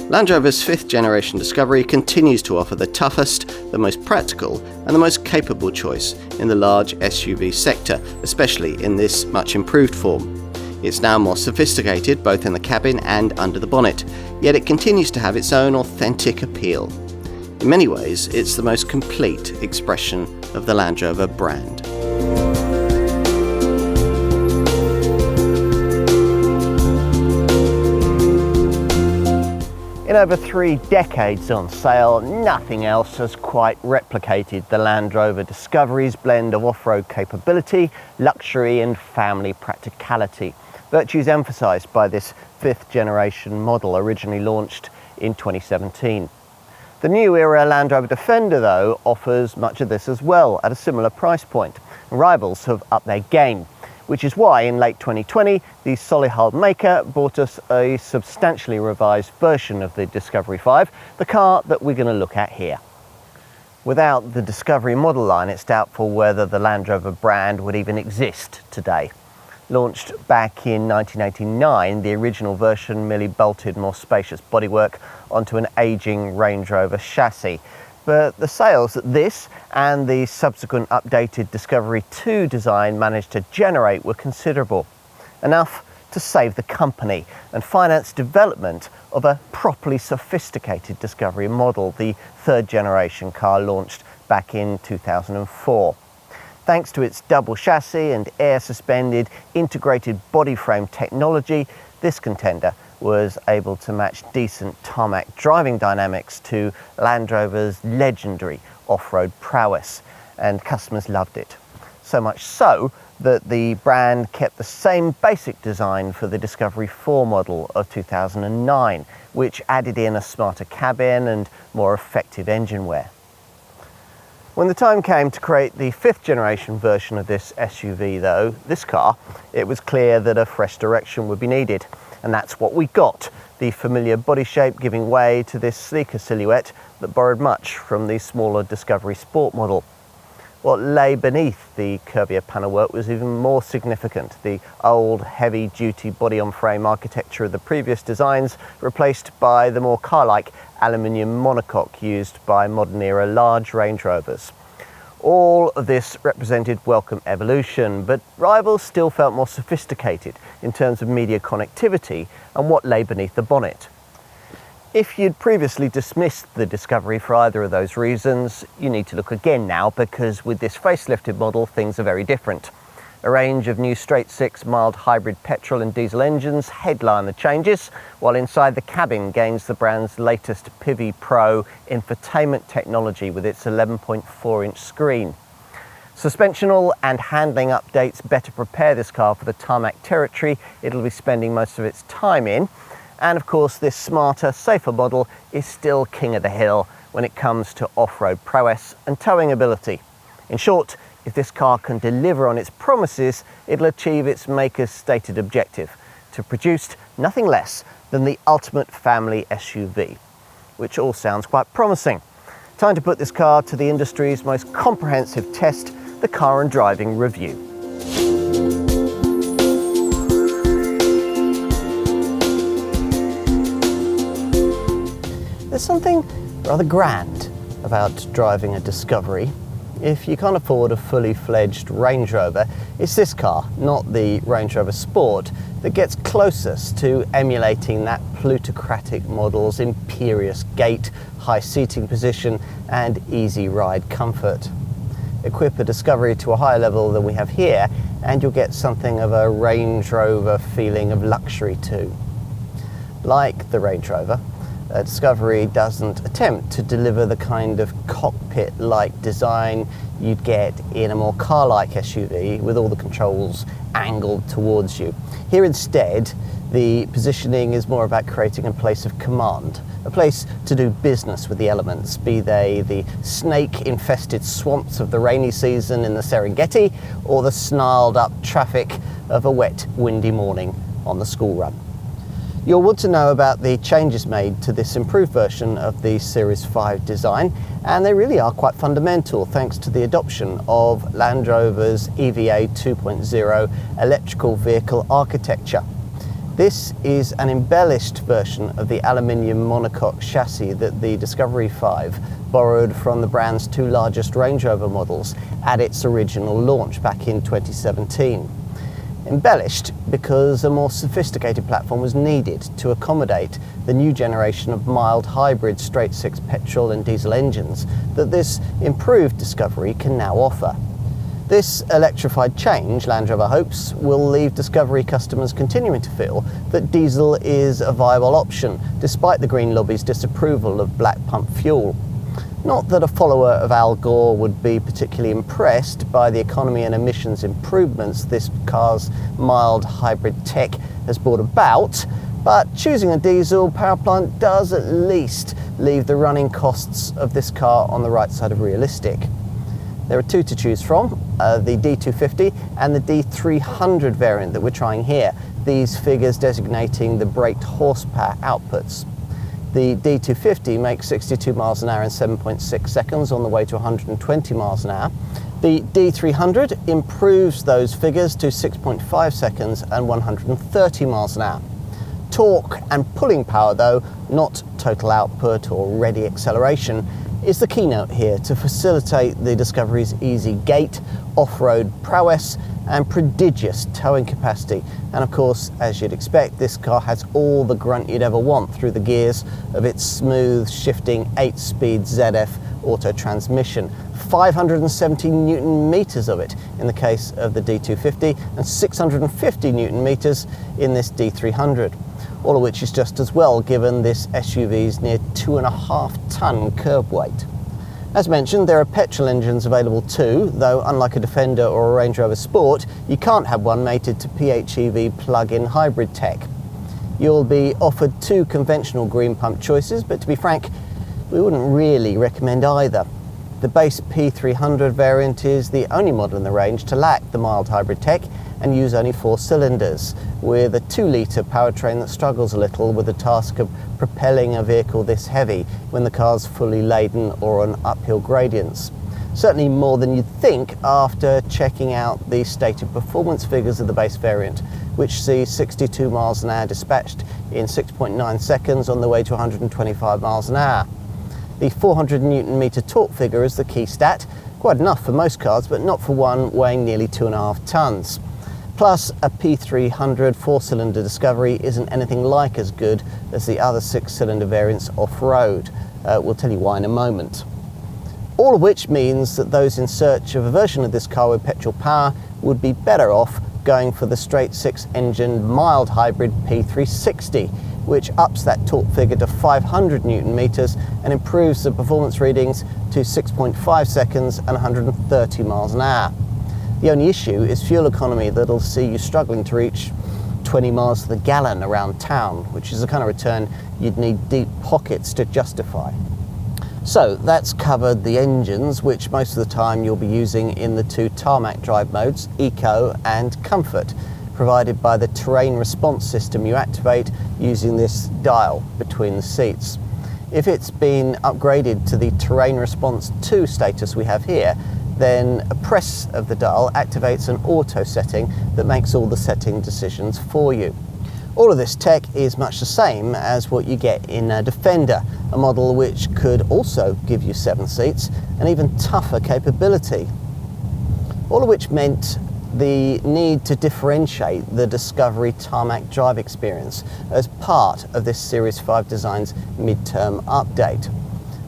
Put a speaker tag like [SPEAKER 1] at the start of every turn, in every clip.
[SPEAKER 1] Land Rover's 5th generation Discovery continues to offer the toughest, the most practical and the most capable choice in the large SUV sector, especially in this much improved form. It's now more sophisticated both in the cabin and under the bonnet, yet it continues to have its own authentic appeal. In many ways, it's the most complete expression of the Land Rover brand.
[SPEAKER 2] In over 3 decades on sale, nothing else has quite replicated the Land Rover Discovery's blend of off-road capability, luxury and family practicality. Virtues emphasised by this 5th generation model, originally launched in 2017. The new era Land Rover Defender, though, offers much of this as well at a similar price point. Rivals have upped their game, which is why in late 2020 the Solihull maker brought us a substantially revised version of the Discovery 5, the car that we're going to look at here. Without the Discovery model line, it's doubtful whether the Land Rover brand would even exist today. Launched back in 1989, the original version merely bolted more spacious bodywork onto an ageing Range Rover chassis. But the sales that this and the subsequent updated Discovery 2 design managed to generate were considerable. Enough to save the company and finance development of a properly sophisticated Discovery model, the 3rd generation car launched back in 2004. Thanks to its double chassis and air-suspended integrated body frame technology, this contender was able to match decent tarmac driving dynamics to Land Rover's legendary off-road prowess, and customers loved it. So much so that the brand kept the same basic design for the Discovery 4 model of 2009, which added in a smarter cabin and more effective engine wear. When the time came to create the 5th generation version of this SUV though, this car, it was clear that a fresh direction would be needed. And that's what we got, the familiar body shape giving way to this sleeker silhouette that borrowed much from the smaller Discovery Sport model. What lay beneath the curvier panel work was even more significant. The old heavy-duty body-on-frame architecture of the previous designs replaced by the more car-like aluminium monocoque used by modern-era large Range Rovers. All of this represented welcome evolution, but rivals still felt more sophisticated in terms of media connectivity and what lay beneath the bonnet. If you'd previously dismissed the Discovery for either of those reasons, you need to look again now, because with this facelifted model, things are very different. A range of new straight-six mild hybrid petrol and diesel engines headline the changes, while inside the cabin gains the brand's latest Pivi Pro infotainment technology with its 11.4-inch screen. Suspensional and handling updates better prepare this car for the tarmac territory it'll be spending most of its time in. And of course, this smarter, safer model is still king of the hill when it comes to off-road prowess and towing ability. In short, if this car can deliver on its promises, it'll achieve its maker's stated objective, to produce nothing less than the ultimate family SUV, which all sounds quite promising. Time to put this car to the industry's most comprehensive test, the Car and Driving Review. There's something rather grand about driving a Discovery. If you can't afford a fully fledged Range Rover, it's this car, not the Range Rover Sport, that gets closest to emulating that plutocratic model's imperious gait, high seating position and easy ride comfort. Equip a Discovery to a higher level than we have here and you'll get something of a Range Rover feeling of luxury too. Like the Range Rover, Discovery doesn't attempt to deliver the kind of cockpit-like design you'd get in a more car-like SUV with all the controls angled towards you. Here instead, the positioning is more about creating a place of command, a place to do business with the elements, be they the snake-infested swamps of the rainy season in the Serengeti or the snarled-up traffic of a wet, windy morning on the school run. You'll want to know about the changes made to this improved version of the Series 5 design, and they really are quite fundamental thanks to the adoption of Land Rover's EVA 2.0 electrical vehicle architecture. This is an embellished version of the aluminium monocoque chassis that the Discovery 5 borrowed from the brand's two largest Range Rover models at its original launch back in 2017. Embellished because a more sophisticated platform was needed to accommodate the new generation of mild hybrid straight-six petrol and diesel engines that this improved Discovery can now offer. This electrified change, Land Rover hopes, will leave Discovery customers continuing to feel that diesel is a viable option, despite the Green lobby's disapproval of black pump fuel. Not that a follower of Al Gore would be particularly impressed by the economy and emissions improvements this car's mild hybrid tech has brought about, but choosing a diesel power plant does at least leave the running costs of this car on the right side of realistic. There are two to choose from, the D250 and the D300 variant that we're trying here, these figures designating the braked horsepower outputs. The D250 makes 62 miles an hour in 7.6 seconds on the way to 120 miles an hour. The D300 improves those figures to 6.5 seconds and 130 miles an hour. Torque and pulling power, though, not total output or ready acceleration, is the keynote here to facilitate the Discovery's easy gait, off-road prowess and prodigious towing capacity. And of course, as you'd expect, this car has all the grunt you'd ever want through the gears of its smooth shifting 8-speed ZF auto transmission. 570 Newton meters of it in the case of the D250 and 650 Newton meters in this D300. All of which is just as well given this SUV's near 2.5-ton curb weight. As mentioned, there are petrol engines available too, though unlike a Defender or a Range Rover Sport, you can't have one mated to PHEV plug-in hybrid tech. You'll be offered two conventional green pump choices, but to be frank, we wouldn't really recommend either. The base P300 variant is the only model in the range to lack the mild hybrid tech and use only 4 cylinders, with a 2-litre powertrain that struggles a little with the task of propelling a vehicle this heavy when the car's fully laden or on uphill gradients. Certainly more than you'd think after checking out the stated performance figures of the base variant, which see 62 miles an hour dispatched in 6.9 seconds on the way to 125 miles an hour. The 400 Newton meter torque figure is the key stat, quite enough for most cars, but not for one weighing nearly 2.5 tons. Plus, a P300 4-cylinder Discovery isn't anything like as good as the other 6-cylinder variants off-road. We'll tell you why in a moment. All of which means that those in search of a version of this car with petrol power would be better off going for the straight 6-engine mild hybrid P360, which ups that torque figure to 500 Newton meters and improves the performance readings to 6.5 seconds and 130 miles an hour. The only issue is fuel economy that'll see you struggling to reach 20 miles to the gallon around town, which is the kind of return you'd need deep pockets to justify. So that's covered the engines, which most of the time you'll be using in the two tarmac drive modes, Eco and Comfort, provided by the terrain response system you activate using this dial between the seats. If it's been upgraded to the terrain response 2 status we have here, then a press of the dial activates an auto setting that makes all the setting decisions for you. All of this tech is much the same as what you get in a Defender, a model which could also give you 7 seats and even tougher capability. All of which meant the need to differentiate the Discovery tarmac drive experience as part of this Series 5 design's mid-term update.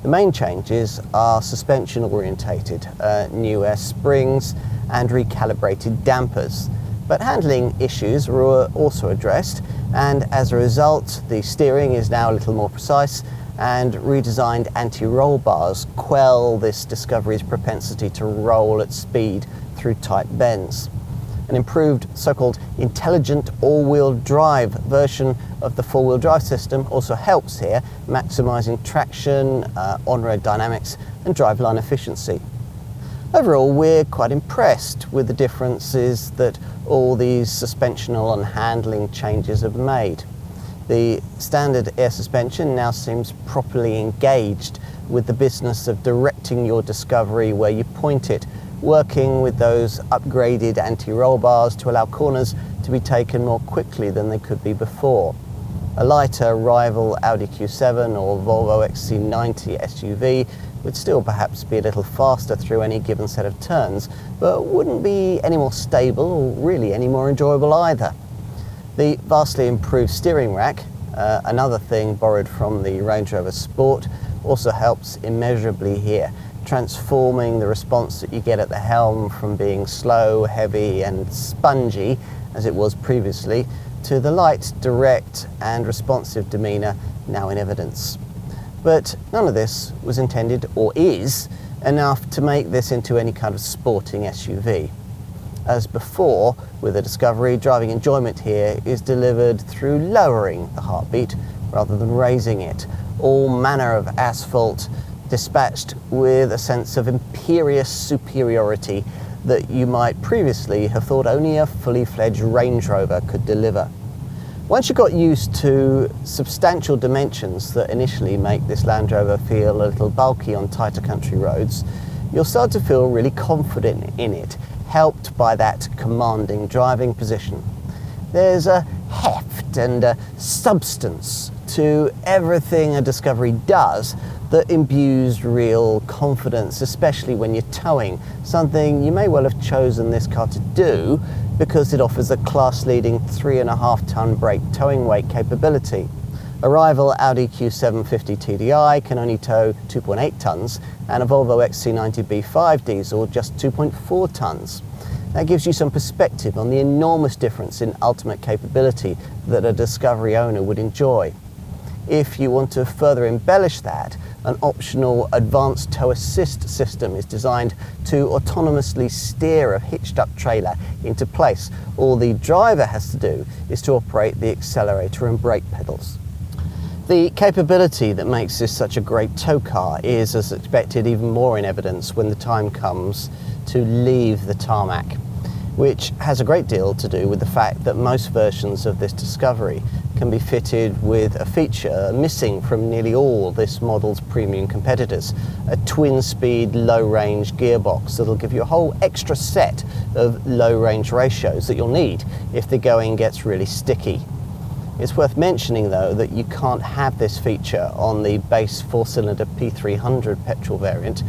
[SPEAKER 2] The main changes are suspension orientated, new air springs and recalibrated dampers. But handling issues were also addressed, and as a result the steering is now a little more precise, and redesigned anti-roll bars quell this Discovery's propensity to roll at speed through tight bends. An improved so-called intelligent all-wheel drive version of the four-wheel drive system also helps here, maximising traction, on-road dynamics and driveline efficiency. Overall, we're quite impressed with the differences that all these suspensional and handling changes have made. The standard air suspension now seems properly engaged with the business of directing your Discovery where you point it, working with those upgraded anti-roll bars to allow corners to be taken more quickly than they could be before. A lighter rival Audi Q7 or Volvo XC90 SUV would still perhaps be a little faster through any given set of turns, but wouldn't be any more stable or really any more enjoyable either. The vastly improved steering rack, another thing borrowed from the Range Rover Sport, also helps immeasurably here, transforming the response that you get at the helm from being slow, heavy and spongy, as it was previously, to the light, direct and responsive demeanour now in evidence. But none of this was intended, or is, enough to make this into any kind of sporting SUV. As before, with the Discovery, driving enjoyment here is delivered through lowering the heartbeat rather than raising it. All manner of asphalt dispatched with a sense of imperious superiority that you might previously have thought only a fully fledged Range Rover could deliver. Once you got used to substantial dimensions that initially make this Land Rover feel a little bulky on tighter country roads, you'll start to feel really confident in it, helped by that commanding driving position. There's a heft and a substance to everything a Discovery does that imbues real confidence, especially when you're towing, something you may well have chosen this car to do because it offers a class-leading 3.5-ton brake towing weight capability. A rival Audi Q750 TDI can only tow 2.8 tonnes and a Volvo XC90 B5 diesel just 2.4 tonnes. That gives you some perspective on the enormous difference in ultimate capability that a Discovery owner would enjoy. If you want to further embellish that, an optional advanced tow assist system is designed to autonomously steer a hitched up trailer into place. All the driver has to do is to operate the accelerator and brake pedals. The capability that makes this such a great tow car is, as expected, even more in evidence when the time comes to leave the tarmac, which has a great deal to do with the fact that most versions of this Discovery can be fitted with a feature missing from nearly all this model's premium competitors, a twin-speed low-range gearbox that'll give you a whole extra set of low-range ratios that you'll need if the going gets really sticky. It's worth mentioning though that you can't have this feature on the base 4-cylinder P300 petrol variant.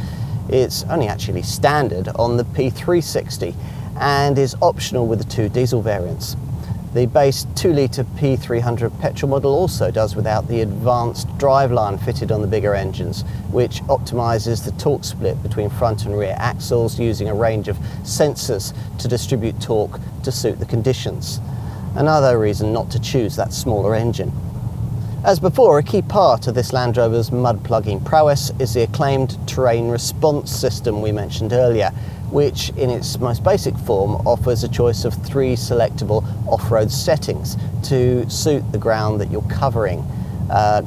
[SPEAKER 2] It's only actually standard on the P360 and is optional with the two diesel variants. The base 2-litre P300 petrol model also does without the advanced driveline fitted on the bigger engines, which optimises the torque split between front and rear axles using a range of sensors to distribute torque to suit the conditions. Another reason not to choose that smaller engine. As before, a key part of this Land Rover's mud plugging prowess is the acclaimed terrain response system we mentioned earlier, which in its most basic form offers a choice of 3 selectable off-road settings to suit the ground that you're covering.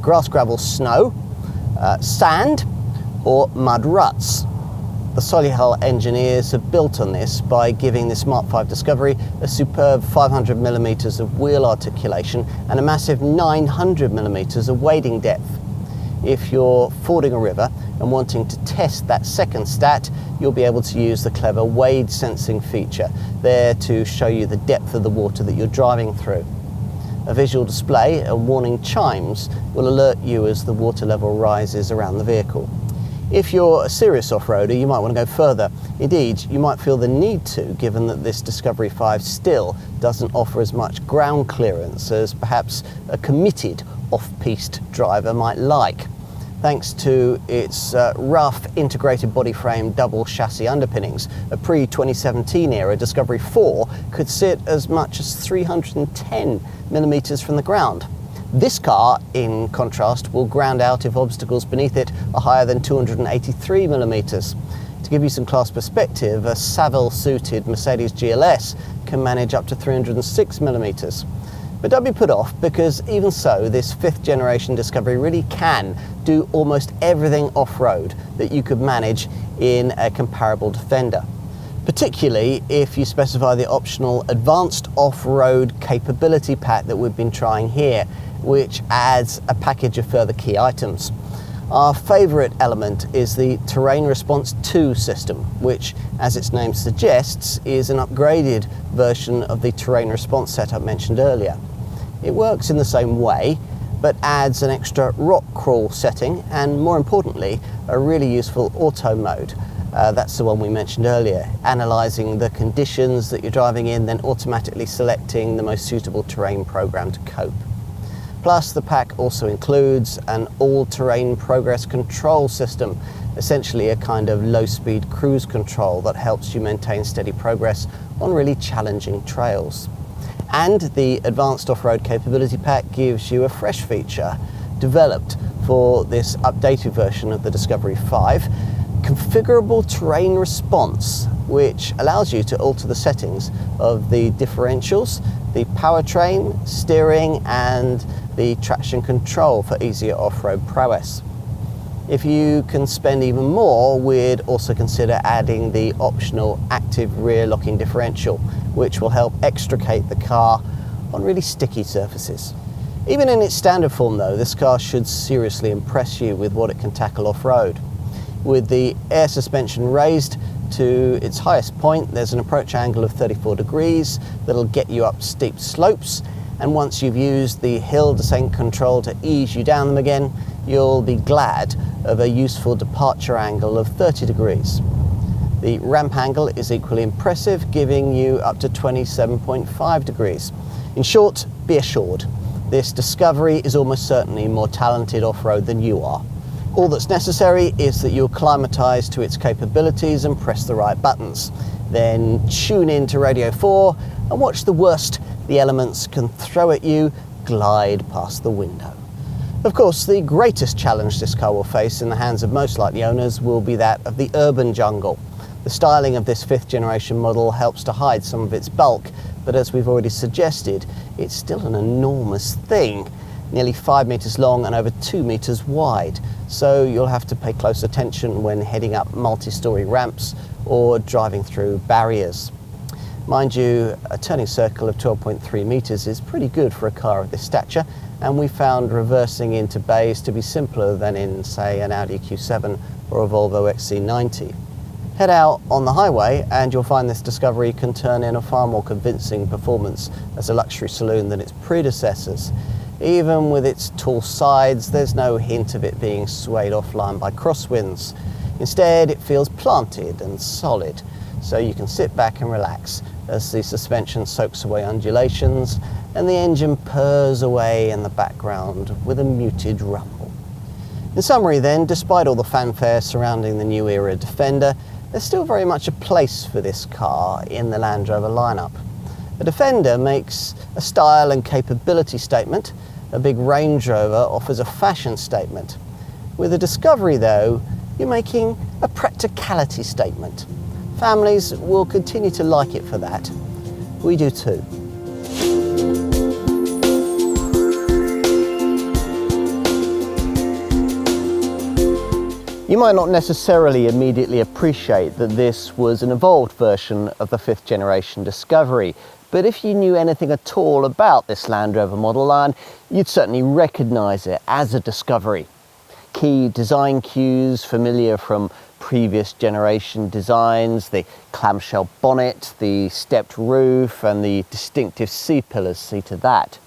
[SPEAKER 2] Grass, gravel, snow, sand or mud ruts. The Solihull engineers have built on this by giving the Smart 5 Discovery a superb 500mm of wheel articulation and a massive 900mm of wading depth. If you're fording a river and wanting to test that second stat, you'll be able to use the clever wade sensing feature there to show you the depth of the water that you're driving through. A visual display and warning chimes will alert you as the water level rises around the vehicle. If you're a serious off-roader, you might want to go further. Indeed, you might feel the need to, given that this Discovery 5 still doesn't offer as much ground clearance as perhaps a committed off-piste driver might like. Thanks to its rough integrated body frame double chassis underpinnings, a pre-2017 era Discovery 4 could sit as much as 310mm from the ground. This car, in contrast, will ground out if obstacles beneath it are higher than 283mm. To give you some class perspective, a Savile-suited Mercedes GLS can manage up to 306mm. But don't be put off, because even so, this 5th generation Discovery really can do almost everything off-road that you could manage in a comparable Defender. Particularly if you specify the optional advanced off-road capability pack that we've been trying here, which adds a package of further key items. Our favourite element is the Terrain Response 2 system, which, as its name suggests, is an upgraded version of the Terrain Response setup mentioned earlier. It works in the same way, but adds an extra rock crawl setting and, more importantly, a really useful auto mode. That's the one we mentioned earlier, analysing the conditions that you're driving in, then automatically selecting the most suitable terrain program to cope. Plus, the pack also includes an all-terrain progress control system, essentially a kind of low-speed cruise control that helps you maintain steady progress on really challenging trails. And the Advanced Off-Road Capability Pack gives you a fresh feature developed for this updated version of the Discovery 5, configurable terrain response, which allows you to alter the settings of the differentials, the powertrain, steering and the traction control for easier off-road prowess. If you can spend even more, we'd also consider adding the optional active rear locking differential, which will help extricate the car on really sticky surfaces. Even in its standard form though, this car should seriously impress you with what it can tackle off-road. With the air suspension raised to its highest point, there's an approach angle of 34 degrees that'll get you up steep slopes, and once you've used the hill descent control to ease you down them again, you'll be glad of a useful departure angle of 30 degrees. The ramp angle is equally impressive, giving you up to 27.5 degrees. In short, be assured, this Discovery is almost certainly more talented off-road than you are. All that's necessary is that you acclimatise to its capabilities and press the right buttons. Then tune in to Radio 4 and watch the worst the elements can throw at you glide past the window. Of course, the greatest challenge this car will face in the hands of most likely owners will be that of the urban jungle. The styling of this 5th generation model helps to hide some of its bulk, but as we've already suggested, it's still an enormous thing. Nearly 5 metres long and over 2 metres wide, so you'll have to pay close attention when heading up multi-storey ramps or driving through barriers. Mind you, a turning circle of 12.3 metres is pretty good for a car of this stature, and we found reversing into bays to be simpler than in, say, an Audi Q7 or a Volvo XC90. Head out on the highway and you'll find this Discovery can turn in a far more convincing performance as a luxury saloon than its predecessors. Even with its tall sides, there's no hint of it being swayed offline by crosswinds. Instead, it feels planted and solid, so you can sit back and relax as the suspension soaks away undulations and the engine purrs away in the background with a muted rumble. In summary then, despite all the fanfare surrounding the new era Defender, there's still very much a place for this car in the Land Rover lineup. A Defender makes a style and capability statement. A big Range Rover offers a fashion statement. With a Discovery though, you're making a practicality statement. Families will continue to like it for that. We do too. You might not necessarily immediately appreciate that this was an evolved version of the 5th generation Discovery, but if you knew anything at all about this Land Rover model line, you'd certainly recognise it as a Discovery. Key design cues familiar from previous generation designs, the clamshell bonnet, the stepped roof and the distinctive C-pillars see to that.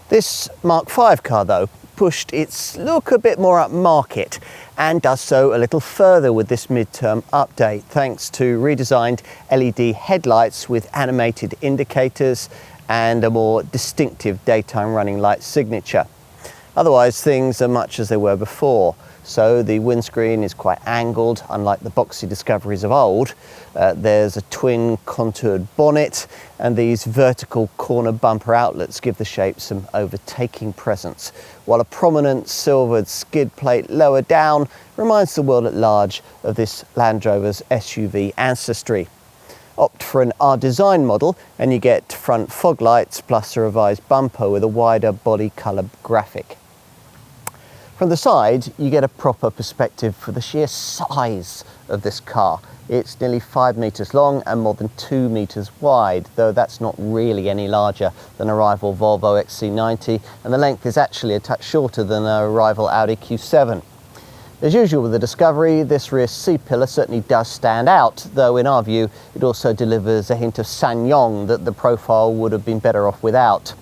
[SPEAKER 2] This Mark V car though pushed its look a bit more upmarket and does so a little further with this midterm update thanks to redesigned LED headlights with animated indicators and a more distinctive daytime running light signature. Otherwise things are much as they were before. So the windscreen is quite angled, unlike the boxy Discoveries of old. There's a twin contoured bonnet, and these vertical corner bumper outlets give the shape some overtaking presence, while a prominent silvered skid plate lower down reminds the world at large of this Land Rover's SUV ancestry. Opt for an R-Design model and you get front fog lights plus a revised bumper with a wider body colour graphic. From the side, you get a proper perspective for the sheer size of this car. It's nearly 5 metres long and more than 2 metres wide, though that's not really any larger than a rival Volvo XC90, and the length is actually a touch shorter than a rival Audi Q7. As usual with the Discovery, this rear C-pillar certainly does stand out, though in our view it also delivers a hint of sanyong that the profile would have been better off without.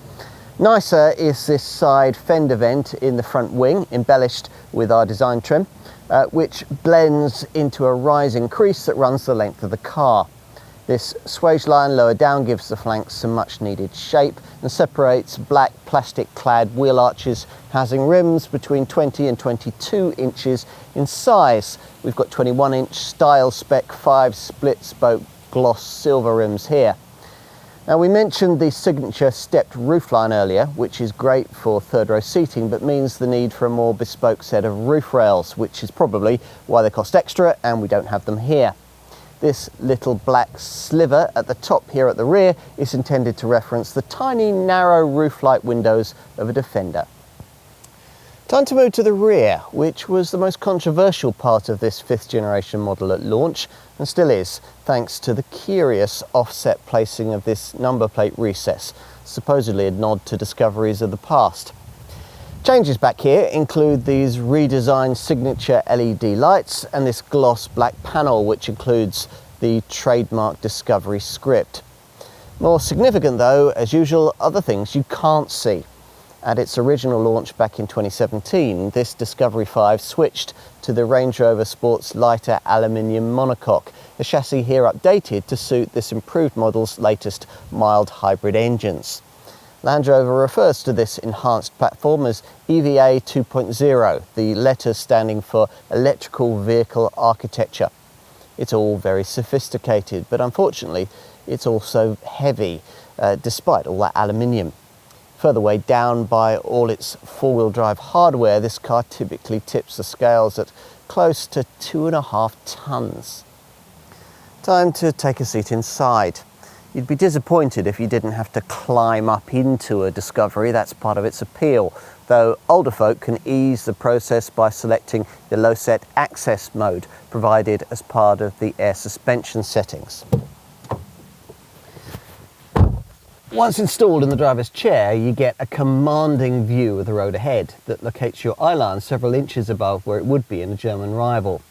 [SPEAKER 2] Nicer is this side fender vent in the front wing, embellished with our design trim, which blends into a rising crease that runs the length of the car. This swage line lower down gives the flanks some much needed shape and separates black plastic clad wheel arches housing rims between 20 and 22 inches in size. We've got 21-inch style spec 5 split spoke gloss silver rims here. Now, we mentioned the signature stepped roofline earlier, which is great for third row seating, but means the need for a more bespoke set of roof rails, which is probably why they cost extra and we don't have them here. This little black sliver at the top here at the rear is intended to reference the tiny narrow roof light windows of a Defender. Time to move to the rear, which was the most controversial part of this 5th generation model at launch, and still is, thanks to the curious offset placing of this number plate recess, supposedly a nod to Discoveries of the past. Changes back here include these redesigned signature LED lights and this gloss black panel, which includes the trademark Discovery script. More significant though, as usual, are the things you can't see. At its original launch back in 2017, this Discovery 5 switched to the Range Rover Sport's lighter aluminium monocoque, the chassis here updated to suit this improved model's latest mild hybrid engines. Land Rover refers to this enhanced platform as EVA 2.0, the letters standing for Electrical Vehicle Architecture. It's all very sophisticated, but unfortunately it's also heavy, despite all that aluminium. Further weighed down by all its four-wheel drive hardware, this car typically tips the scales at close to 2.5 tons. Time to take a seat inside. You'd be disappointed if you didn't have to climb up into a Discovery. That's part of its appeal, though older folk can ease the process by selecting the low-set access mode provided as part of the air suspension settings. Once installed in the driver's chair, you get a commanding view of the road ahead that locates your eyeline several inches above where it would be in a German rival.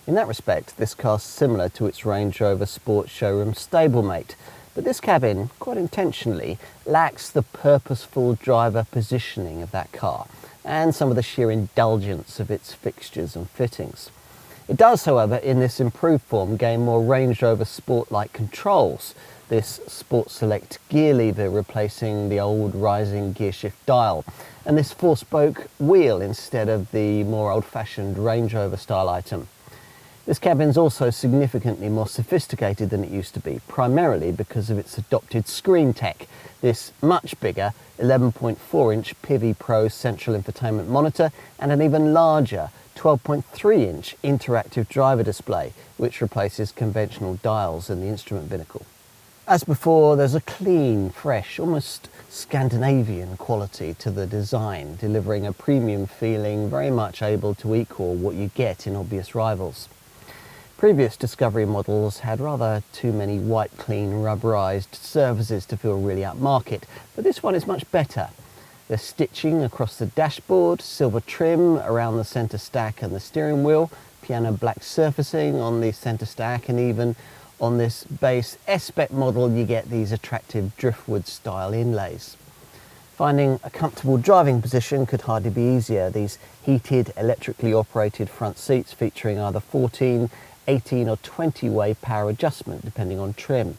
[SPEAKER 2] In that respect, this car's similar to its Range Rover Sports showroom stablemate, but this cabin, quite intentionally, lacks the purposeful driver positioning of that car and some of the sheer indulgence of its fixtures and fittings. It does, however, in this improved form, gain more Range Rover Sport-like controls. This Sport Select gear lever replacing the old rising gear shift dial, and this 4-spoke wheel instead of the more old-fashioned Range Rover style item. This cabin's also significantly more sophisticated than it used to be, primarily because of its adopted screen tech. This much bigger 11.4-inch PIVI Pro central infotainment monitor and an even larger 12.3-inch interactive driver display, which replaces conventional dials in the instrument binnacle. As before, there's a clean, fresh, almost Scandinavian quality to the design, delivering a premium feeling very much able to equal what you get in obvious rivals. Previous Discovery models had rather too many white, clean, rubberized surfaces to feel really upmarket, but this one is much better. There's stitching across the dashboard, silver trim around the center stack and the steering wheel, piano black surfacing on the center stack, and even on this base S-Spec model you get these attractive driftwood style inlays. Finding a comfortable driving position could hardly be easier. These heated, electrically operated front seats featuring either 14, 18 or 20-way power adjustment depending on trim.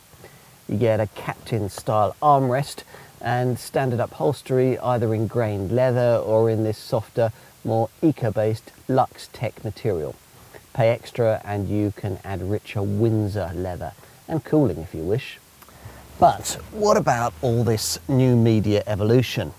[SPEAKER 2] You get a captain style armrest and standard upholstery either in grained leather or in this softer, more eco-based Luxe Tech material. Pay extra and you can add richer Windsor leather and cooling if you wish. But what about all this new media evolution?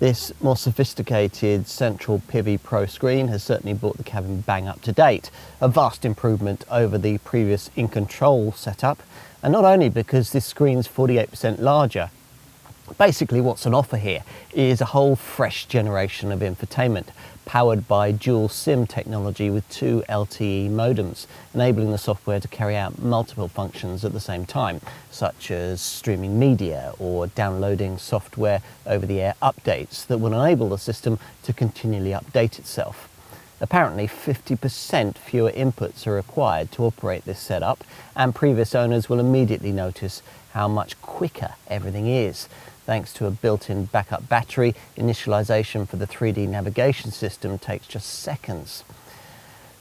[SPEAKER 2] This more sophisticated central PIVI Pro screen has certainly brought the cabin bang up to date, a vast improvement over the previous in-control setup, and not only because this screen's 48% larger. Basically what's on offer here is a whole fresh generation of infotainment, powered by dual SIM technology with 2 LTE modems, enabling the software to carry out multiple functions at the same time, such as streaming media or downloading software over-the-air updates that will enable the system to continually update itself. Apparently 50% fewer inputs are required to operate this setup, and previous owners will immediately notice how much quicker everything is. Thanks to a built-in backup battery, initialization for the 3D navigation system takes just seconds.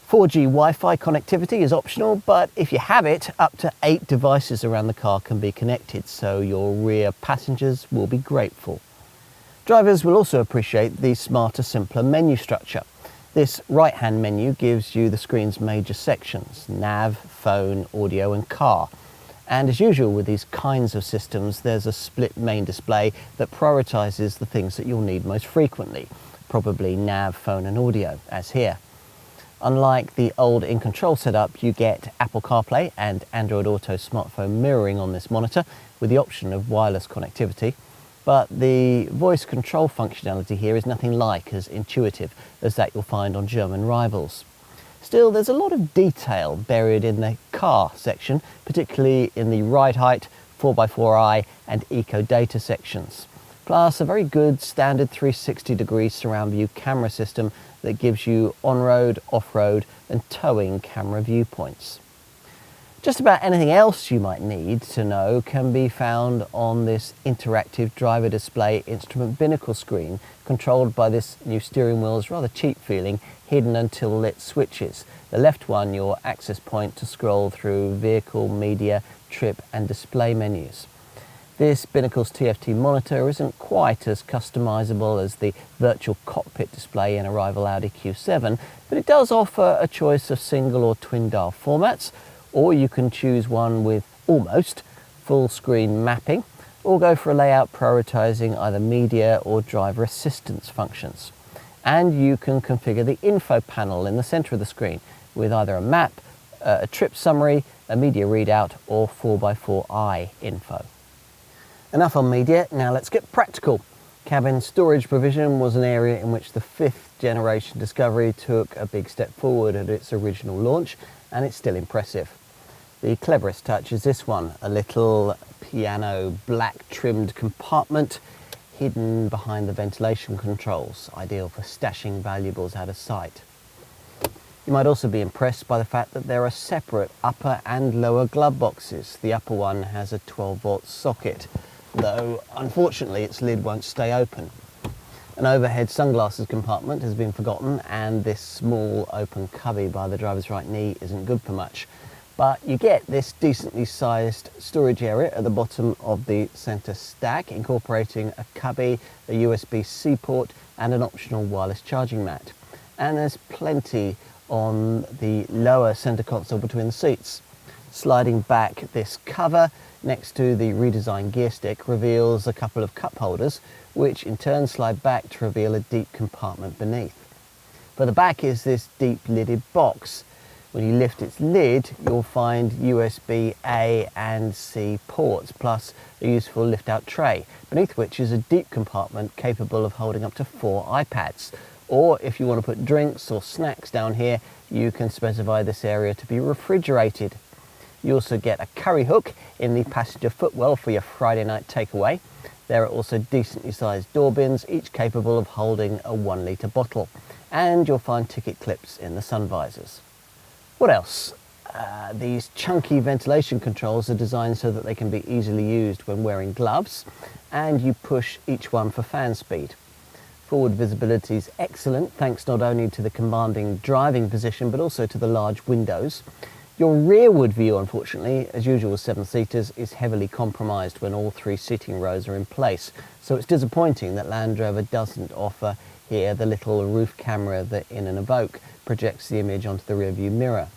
[SPEAKER 2] 4G Wi-Fi connectivity is optional, but if you have it, up to 8 devices around the car can be connected, so your rear passengers will be grateful. Drivers will also appreciate the smarter, simpler menu structure. This right-hand menu gives you the screen's major sections: nav, phone, audio and car. And as usual with these kinds of systems, there's a split main display that prioritises the things that you'll need most frequently, probably nav, phone and audio, as here. Unlike the old in-control setup, you get Apple CarPlay and Android Auto smartphone mirroring on this monitor with the option of wireless connectivity. But the voice control functionality here is nothing like as intuitive as that you'll find on German rivals. Still, there's a lot of detail buried in the car section, particularly in the ride height, 4x4i and eco data sections. Plus a very good standard 360-degree surround view camera system that gives you on-road, off-road and towing camera viewpoints. Just about anything else you might need to know can be found on this interactive driver display instrument binnacle screen, controlled by this new steering wheel's rather cheap feeling hidden until lit switches. The left one your access point to scroll through vehicle, media, trip and display menus. This binnacle's TFT monitor isn't quite as customizable as the virtual cockpit display in a rival Audi Q7, but it does offer a choice of single or twin dial formats, or you can choose one with almost full screen mapping, or go for a layout prioritizing either media or driver assistance functions. And you can configure the info panel in the center of the screen with either a map, a trip summary, a media readout or 4x4i info. Enough on media, now let's get practical. Cabin storage provision was an area in which the 5th generation Discovery took a big step forward at its original launch, and it's still impressive. The cleverest touch is this one, a little piano black trimmed compartment hidden behind the ventilation controls, ideal for stashing valuables out of sight. You might also be impressed by the fact that there are separate upper and lower glove boxes. The upper one has a 12-volt socket, though unfortunately its lid won't stay open. An overhead sunglasses compartment has been forgotten, and this small open cubby by the driver's right knee isn't good for much. But you get this decently sized storage area at the bottom of the centre stack, incorporating a cubby, a USB-C port and an optional wireless charging mat. And there's plenty on the lower centre console between the seats. Sliding back this cover next to the redesigned gear stick reveals a couple of cup holders, which in turn slide back to reveal a deep compartment beneath. For the back is this deep lidded box. When you lift its lid, you'll find USB A and C ports, plus a useful lift-out tray, beneath which is a deep compartment capable of holding up to 4 iPads. Or if you want to put drinks or snacks down here, you can specify this area to be refrigerated. You also get a curry hook in the passenger footwell for your Friday night takeaway. There are also decently sized door bins, each capable of holding a 1 litre bottle. And you'll find ticket clips in the sun visors. What else? These chunky ventilation controls are designed so that they can be easily used when wearing gloves, and you push each one for fan speed. Forward visibility is excellent, thanks not only to the commanding driving position but also to the large windows. Your rearward view, unfortunately, as usual with 7-seaters, is heavily compromised when all 3 seating rows are in place, so it's disappointing that Land Rover doesn't offer here the little roof camera that in an Evoque projects the image onto the rear view mirror.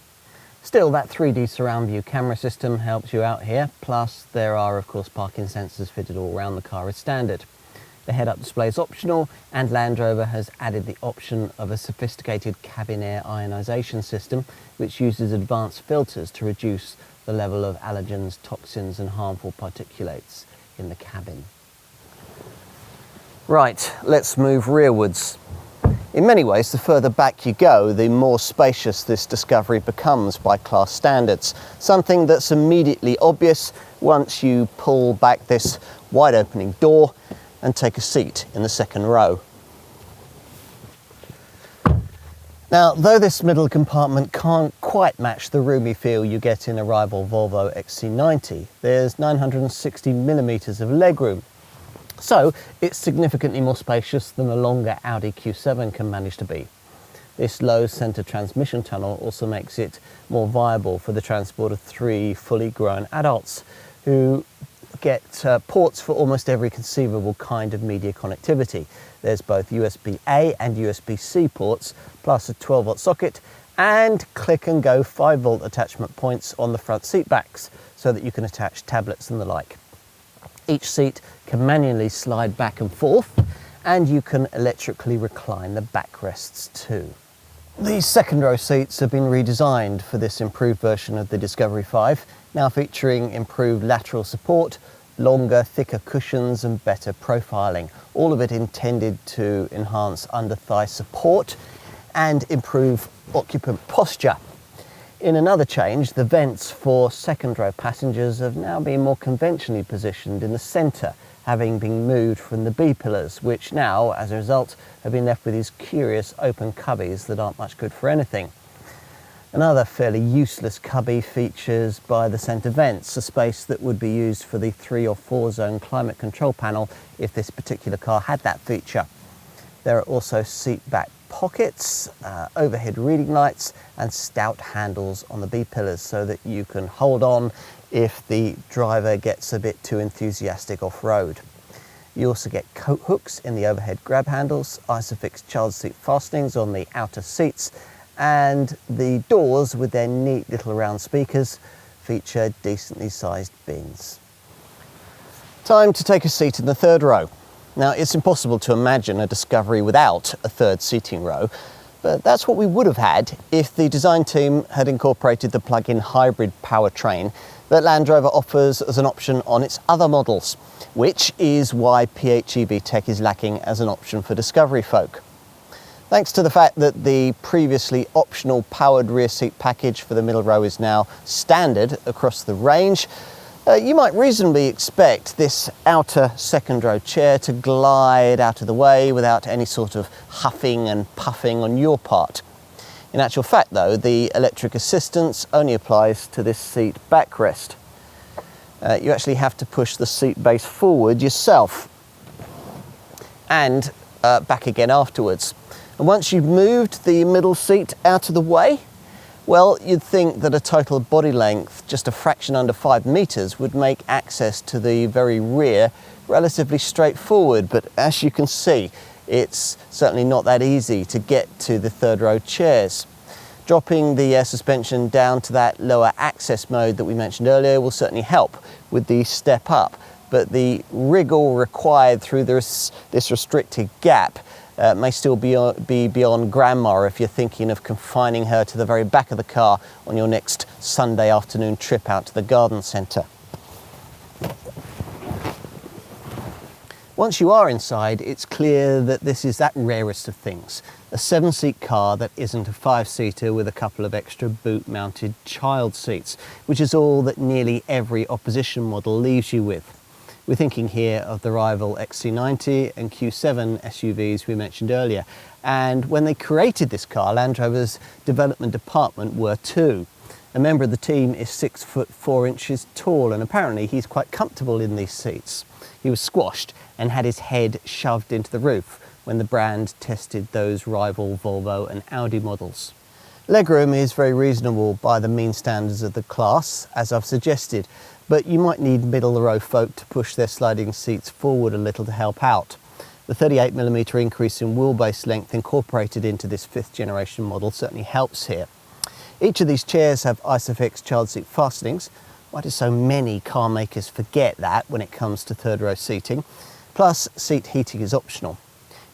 [SPEAKER 2] Still, that 3D surround view camera system helps you out here, plus there are of course parking sensors fitted all around the car as standard. The head-up display is optional, and Land Rover has added the option of a sophisticated cabin air ionisation system which uses advanced filters to reduce the level of allergens, toxins and harmful particulates in the cabin. Right, let's move rearwards. In many ways, the further back you go, the more spacious this Discovery becomes by class standards, something that's immediately obvious once you pull back this wide opening door and take a seat in the second row. Now, though this middle compartment can't quite match the roomy feel you get in a rival Volvo XC90, there's 960mm of legroom. So it's significantly more spacious than the longer Audi Q7 can manage to be. This low centre transmission tunnel also makes it more viable for the transport of 3 fully grown adults who get ports for almost every conceivable kind of media connectivity. There's both USB-A and USB-C ports, plus a 12-volt socket, and click and go 5-volt attachment points on the front seat backs so that you can attach tablets and the like. Each seat can manually slide back and forth, and you can electrically recline the backrests too. These second row seats have been redesigned for this improved version of the Discovery 5, now featuring improved lateral support, longer, thicker cushions and better profiling. All of it intended to enhance under-thigh support and improve occupant posture. In another change, the vents for second row passengers have now been more conventionally positioned in the centre, having been moved from the B-pillars, which now, as a result, have been left with these curious open cubbies that aren't much good for anything. Another fairly useless cubby features by the centre vents, a space that would be used for the 3 or 4 zone climate control panel if this particular car had that feature. There are also seat back pockets, overhead reading lights and stout handles on the B-pillars so that you can hold on if the driver gets a bit too enthusiastic off-road. You also get coat hooks in the overhead grab handles, Isofix child seat fastenings on the outer seats, and the doors with their neat little round speakers feature decently sized bins. Time to take a seat in the third row. Now, it's impossible to imagine a Discovery without a third seating row, but that's what we would have had if the design team had incorporated the plug-in hybrid powertrain that Land Rover offers as an option on its other models, which is why PHEV tech is lacking as an option for Discovery folk. Thanks to the fact that the previously optional powered rear seat package for the middle row is now standard across the range, you might reasonably expect this outer second row chair to glide out of the way without any sort of huffing and puffing on your part. In actual fact though, the electric assistance only applies to this seat backrest. You actually have to push the seat base forward yourself and back again afterwards. And once you've moved the middle seat out of the way, well, you'd think that a total body length just a fraction under 5 meters would make access to the very rear relatively straightforward, but as you can see, it's certainly not that easy to get to the third row chairs. Dropping the air suspension down to that lower access mode that we mentioned earlier will certainly help with the step up, but the wriggle required through this restricted gap may still be beyond grandma if you're thinking of confining her to the very back of the car on your next Sunday afternoon trip out to the garden centre. Once you are inside, it's clear that this is that rarest of things, a 7-seat car that isn't a 5-seater with a couple of extra boot-mounted child seats, which is all that nearly every opposition model leaves you with. We're thinking here of the rival XC90 and Q7 SUVs we mentioned earlier, and when they created this car, Land Rover's development department were too. A member of the team is 6 foot 4 inches tall, and apparently he's quite comfortable in these seats. He was squashed and had his head shoved into the roof when the brand tested those rival Volvo and Audi models. Legroom is very reasonable by the mean standards of the class, as I've suggested, but you might need middle row folk to push their sliding seats forward a little to help out. The 38mm increase in wheelbase length incorporated into this 5th generation model certainly helps here. Each of these chairs have Isofix child seat fastenings. Why do so many car makers forget that when it comes to third row seating? Plus, seat heating is optional.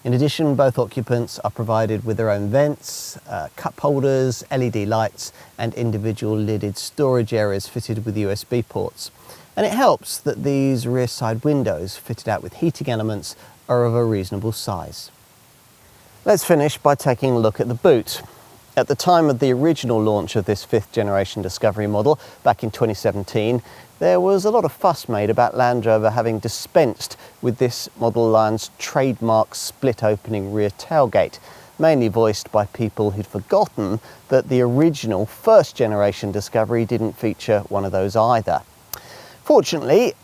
[SPEAKER 2] In addition, both occupants are provided with their own vents, cup holders, LED lights and individual lidded storage areas fitted with USB ports. And it helps that these rear side windows fitted out with heating elements are of a reasonable size. Let's finish by taking a look at the boot. At the time of the original launch of this 5th generation Discovery model back in 2017, there was a lot of fuss made about Land Rover having dispensed with this model line's trademark split opening rear tailgate, mainly voiced by people who'd forgotten that the original first generation Discovery didn't feature one of those either. Fortunately,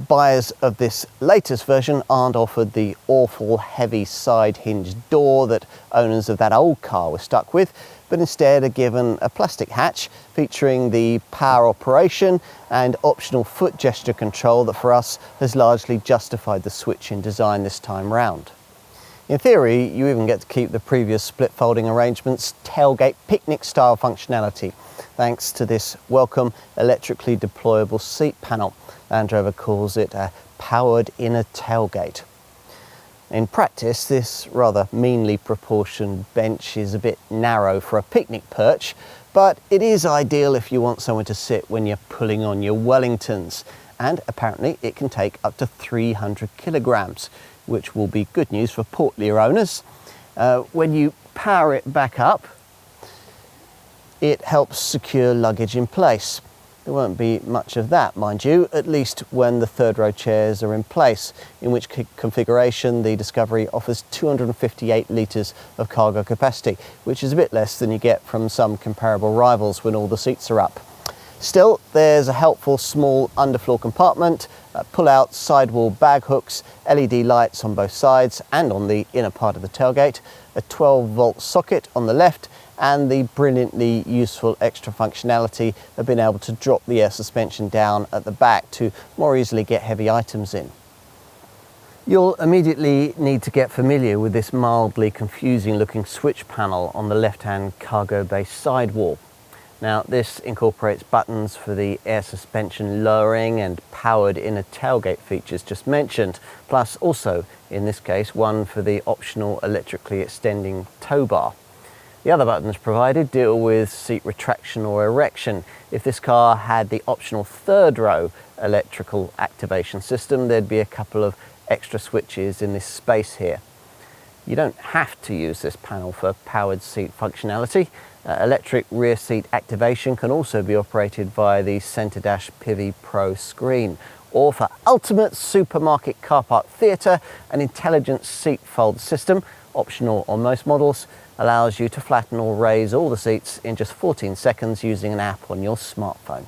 [SPEAKER 2] buyers of this latest version aren't offered the awful heavy side hinge door that owners of that old car were stuck with, but instead are given a plastic hatch featuring the power operation and optional foot gesture control that for us has largely justified the switch in design this time round. In theory, you even get to keep the previous split folding arrangement's tailgate picnic style functionality, thanks to this welcome electrically deployable seat panel. Land Rover calls it a powered inner tailgate. In practice, this rather meanly proportioned bench is a bit narrow for a picnic perch, but it is ideal if you want somewhere to sit when you're pulling on your Wellingtons. And apparently it can take up to 300 kilograms, which will be good news for portlier owners. When you power it back up, it helps secure luggage in place. There won't be much of that, mind you, at least when the third row chairs are in place, in which configuration the Discovery offers 258 litres of cargo capacity, which is a bit less than you get from some comparable rivals when all the seats are up. Still, there's a helpful small underfloor compartment, pull-out sidewall bag hooks, LED lights on both sides and on the inner part of the tailgate, a 12-volt socket on the left, and the brilliantly useful extra functionality of being able to drop the air suspension down at the back to more easily get heavy items in. You'll immediately need to get familiar with this mildly confusing looking switch panel on the left-hand cargo bay sidewall. Now, this incorporates buttons for the air suspension lowering and powered inner tailgate features just mentioned, plus also, in this case, one for the optional electrically extending tow bar. The other buttons provided deal with seat retraction or erection. If this car had the optional third row electrical activation system, there'd be a couple of extra switches in this space here. You don't have to use this panel for powered seat functionality. Electric rear seat activation can also be operated via the Centre Dash Pivi Pro screen. Or for ultimate supermarket car park theatre, an intelligent seat fold system, optional on most models, allows you to flatten or raise all the seats in just 14 seconds using an app on your smartphone.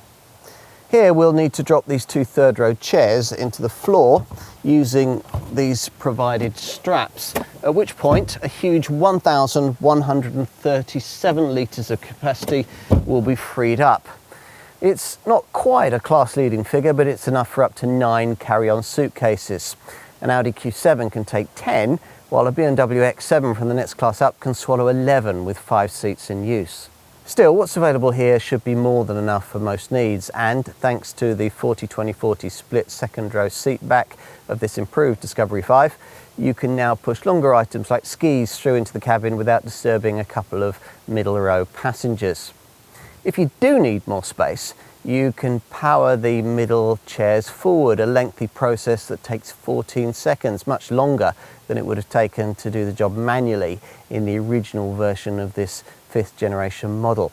[SPEAKER 2] Here we'll need to drop these two third row chairs into the floor using these provided straps, at which point a huge 1,137 litres of capacity will be freed up. It's not quite a class-leading figure, but it's enough for up to 9 carry-on suitcases. An Audi Q7 can take 10, while a BMW X7 from the next class up can swallow 11 with 5 seats in use. Still, what's available here should be more than enough for most needs, and thanks to the 40-20-40 split second row seat back of this improved Discovery 5, you can now push longer items like skis through into the cabin without disturbing a couple of middle row passengers. If you do need more space, you can power the middle chairs forward, a lengthy process that takes 14 seconds, much longer than it would have taken to do the job manually in the original version of this 5th generation model.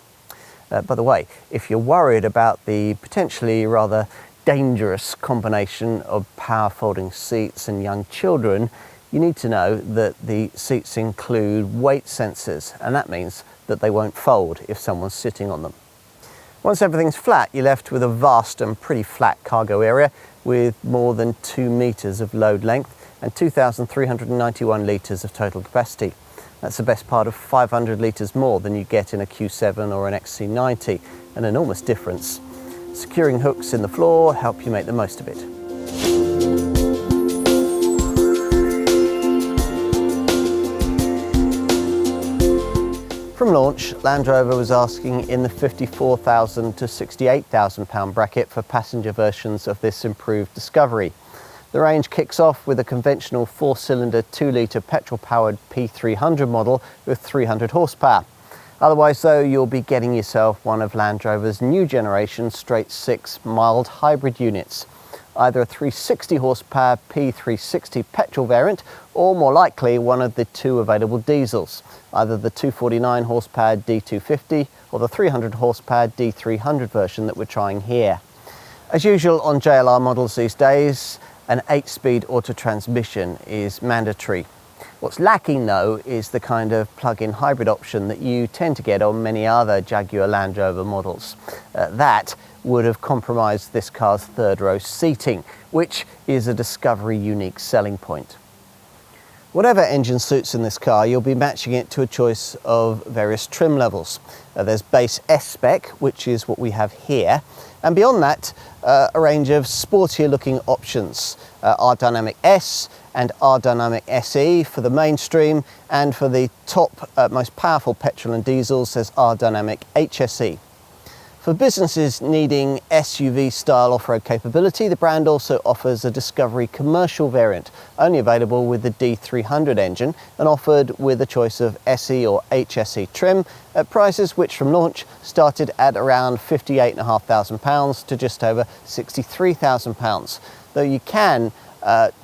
[SPEAKER 2] By the way, if you're worried about the potentially rather dangerous combination of power folding seats and young children, you need to know that the seats include weight sensors, and that means that they won't fold if someone's sitting on them. Once everything's flat, you're left with a vast and pretty flat cargo area with more than 2 meters of load length and 2,391 litres of total capacity. That's the best part of 500 litres more than you get in a Q7 or an XC90, an enormous difference. Securing hooks in the floor help you make the most of it. From launch, Land Rover was asking in the £54,000 to £68,000 bracket for passenger versions of this improved Discovery. The range kicks off with a conventional 4-cylinder 2-litre petrol-powered P300 model with 300 horsepower. Otherwise though, you'll be getting yourself one of Land Rover's new generation straight-six mild hybrid units. Either a 360 horsepower P360 petrol variant, or more likely one of the two available diesels, either the 249 horsepower D250 or the 300 horsepower D300 version that we're trying here. As usual on JLR models these days, an 8-speed auto transmission is mandatory. What's lacking though is the kind of plug-in hybrid option that you tend to get on many other Jaguar Land Rover models. That would have compromised this car's third row seating, which is a Discovery unique selling point. Whatever engine suits in this car, you'll be matching it to a choice of various trim levels. There's base S-Spec, which is what we have here, and beyond that, a range of sportier looking options. R-Dynamic S and R-Dynamic SE for the mainstream, and for the top, most powerful petrol and diesels, there's R-Dynamic HSE. For businesses needing SUV-style off-road capability, the brand also offers a Discovery commercial variant, only available with the D300 engine and offered with a choice of SE or HSE trim at prices which from launch started at around £58,500 to just over £63,000, though you can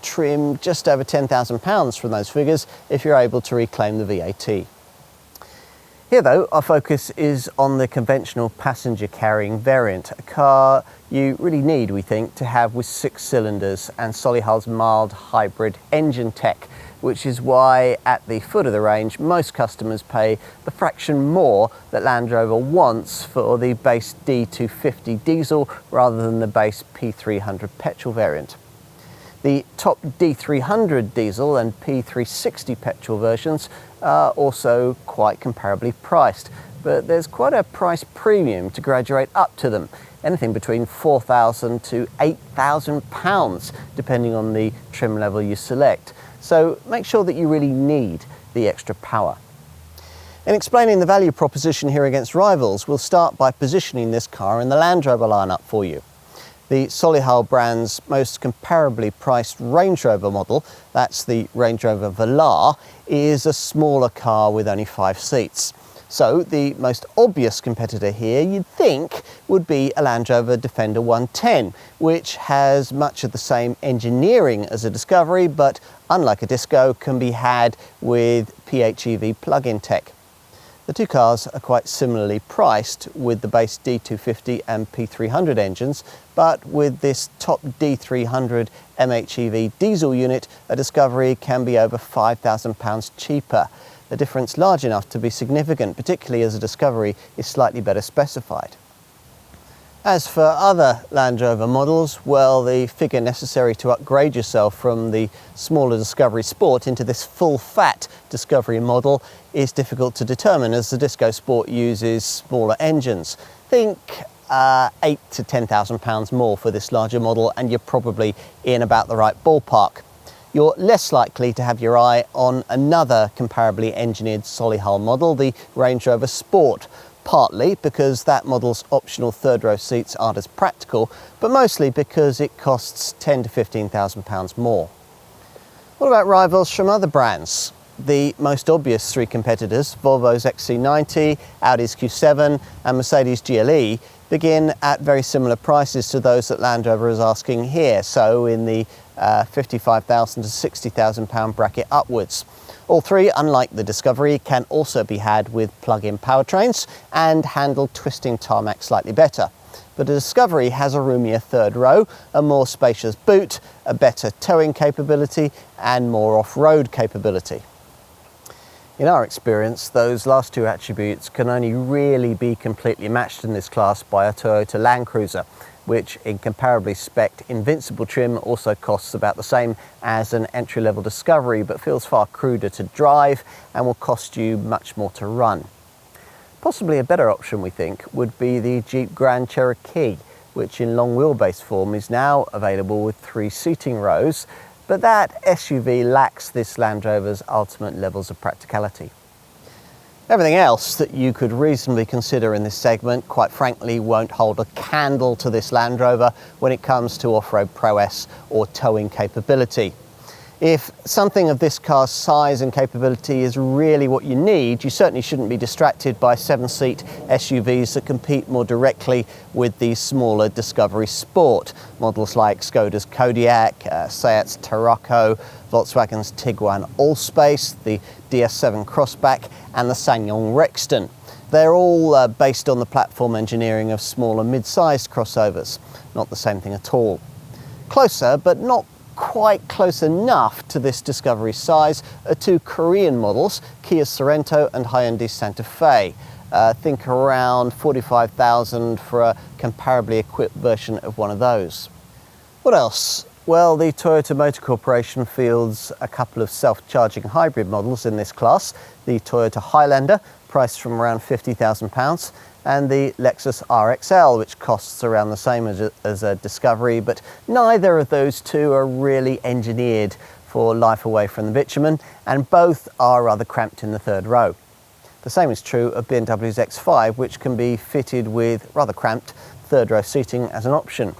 [SPEAKER 2] trim just over £10,000 from those figures if you're able to reclaim the VAT. Here though, our focus is on the conventional passenger carrying variant, a car you really need, we think, to have with 6 cylinders and Solihull's mild hybrid engine tech, which is why at the foot of the range most customers pay the fraction more that Land Rover wants for the base D250 diesel rather than the base P300 petrol variant. The top D300 diesel and P360 petrol versions are also quite comparably priced, but there's quite a price premium to graduate up to them, anything between £4,000 to £8,000 depending on the trim level you select. So make sure that you really need the extra power. In explaining the value proposition here against rivals, we'll start by positioning this car in the Land Rover lineup for you. The Solihull brand's most comparably priced Range Rover model, that's the Range Rover Velar, is a smaller car with only 5 seats. So the most obvious competitor here, you'd think, would be a Land Rover Defender 110, which has much of the same engineering as a Discovery, but unlike a Disco, can be had with PHEV plug-in tech. The two cars are quite similarly priced with the base D250 and P300 engines, but with this top D300 MHEV diesel unit, a Discovery can be over £5,000 cheaper. A difference large enough to be significant, particularly as a Discovery is slightly better specified. As for other Land Rover models, well, the figure necessary to upgrade yourself from the smaller Discovery Sport into this full-fat Discovery model is difficult to determine, as the Disco Sport uses smaller engines. Think £8,000 to £10,000 more for this larger model, and you're probably in about the right ballpark. You're less likely to have your eye on another comparably engineered Solihull model, the Range Rover Sport, partly because that model's optional third row seats aren't as practical, but mostly because it costs £10,000 to £15,000 more. What about rivals from other brands? The most obvious 3 competitors, Volvo's XC90, Audi's Q7 and Mercedes GLE, begin at very similar prices to those that Land Rover is asking here, so in the £55,000 to £60,000 bracket upwards. All 3, unlike the Discovery, can also be had with plug-in powertrains and handle twisting tarmac slightly better. But a Discovery has a roomier third row, a more spacious boot, a better towing capability and more off-road capability. In our experience, those last 2 attributes can only really be completely matched in this class by a Toyota Land Cruiser, which in comparably spec'd Invincible trim also costs about the same as an entry-level Discovery, but feels far cruder to drive and will cost you much more to run. Possibly a better option, we think, would be the Jeep Grand Cherokee, which in long wheelbase form is now available with 3 seating rows, but that SUV lacks this Land Rover's ultimate levels of practicality. Everything else that you could reasonably consider in this segment, quite frankly, won't hold a candle to this Land Rover when it comes to off-road prowess or towing capability. If something of this car's size and capability is really what you need, you certainly shouldn't be distracted by 7-seat SUVs that compete more directly with the smaller Discovery Sport. Models like Skoda's Kodiaq, Seat's Tarraco, Volkswagen's Tiguan Allspace, the DS7 Crossback and the SsangYong Rexton. They're all based on the platform engineering of smaller mid-sized crossovers. Not the same thing at all. Closer, but not quite close enough to this Discovery size are two Korean models, Kia's Sorento and Hyundai Santa Fe. Think around 45,000 for a comparably equipped version of one of those. What else? Well, the Toyota Motor Corporation fields a couple of self-charging hybrid models in this class. The Toyota Highlander, priced from around £50,000, and the Lexus RXL, which costs around the same as a Discovery, but neither of those two are really engineered for life away from the bitumen, and both are rather cramped in the third row. The same is true of BMW's X5, which can be fitted with rather cramped third row seating as an option.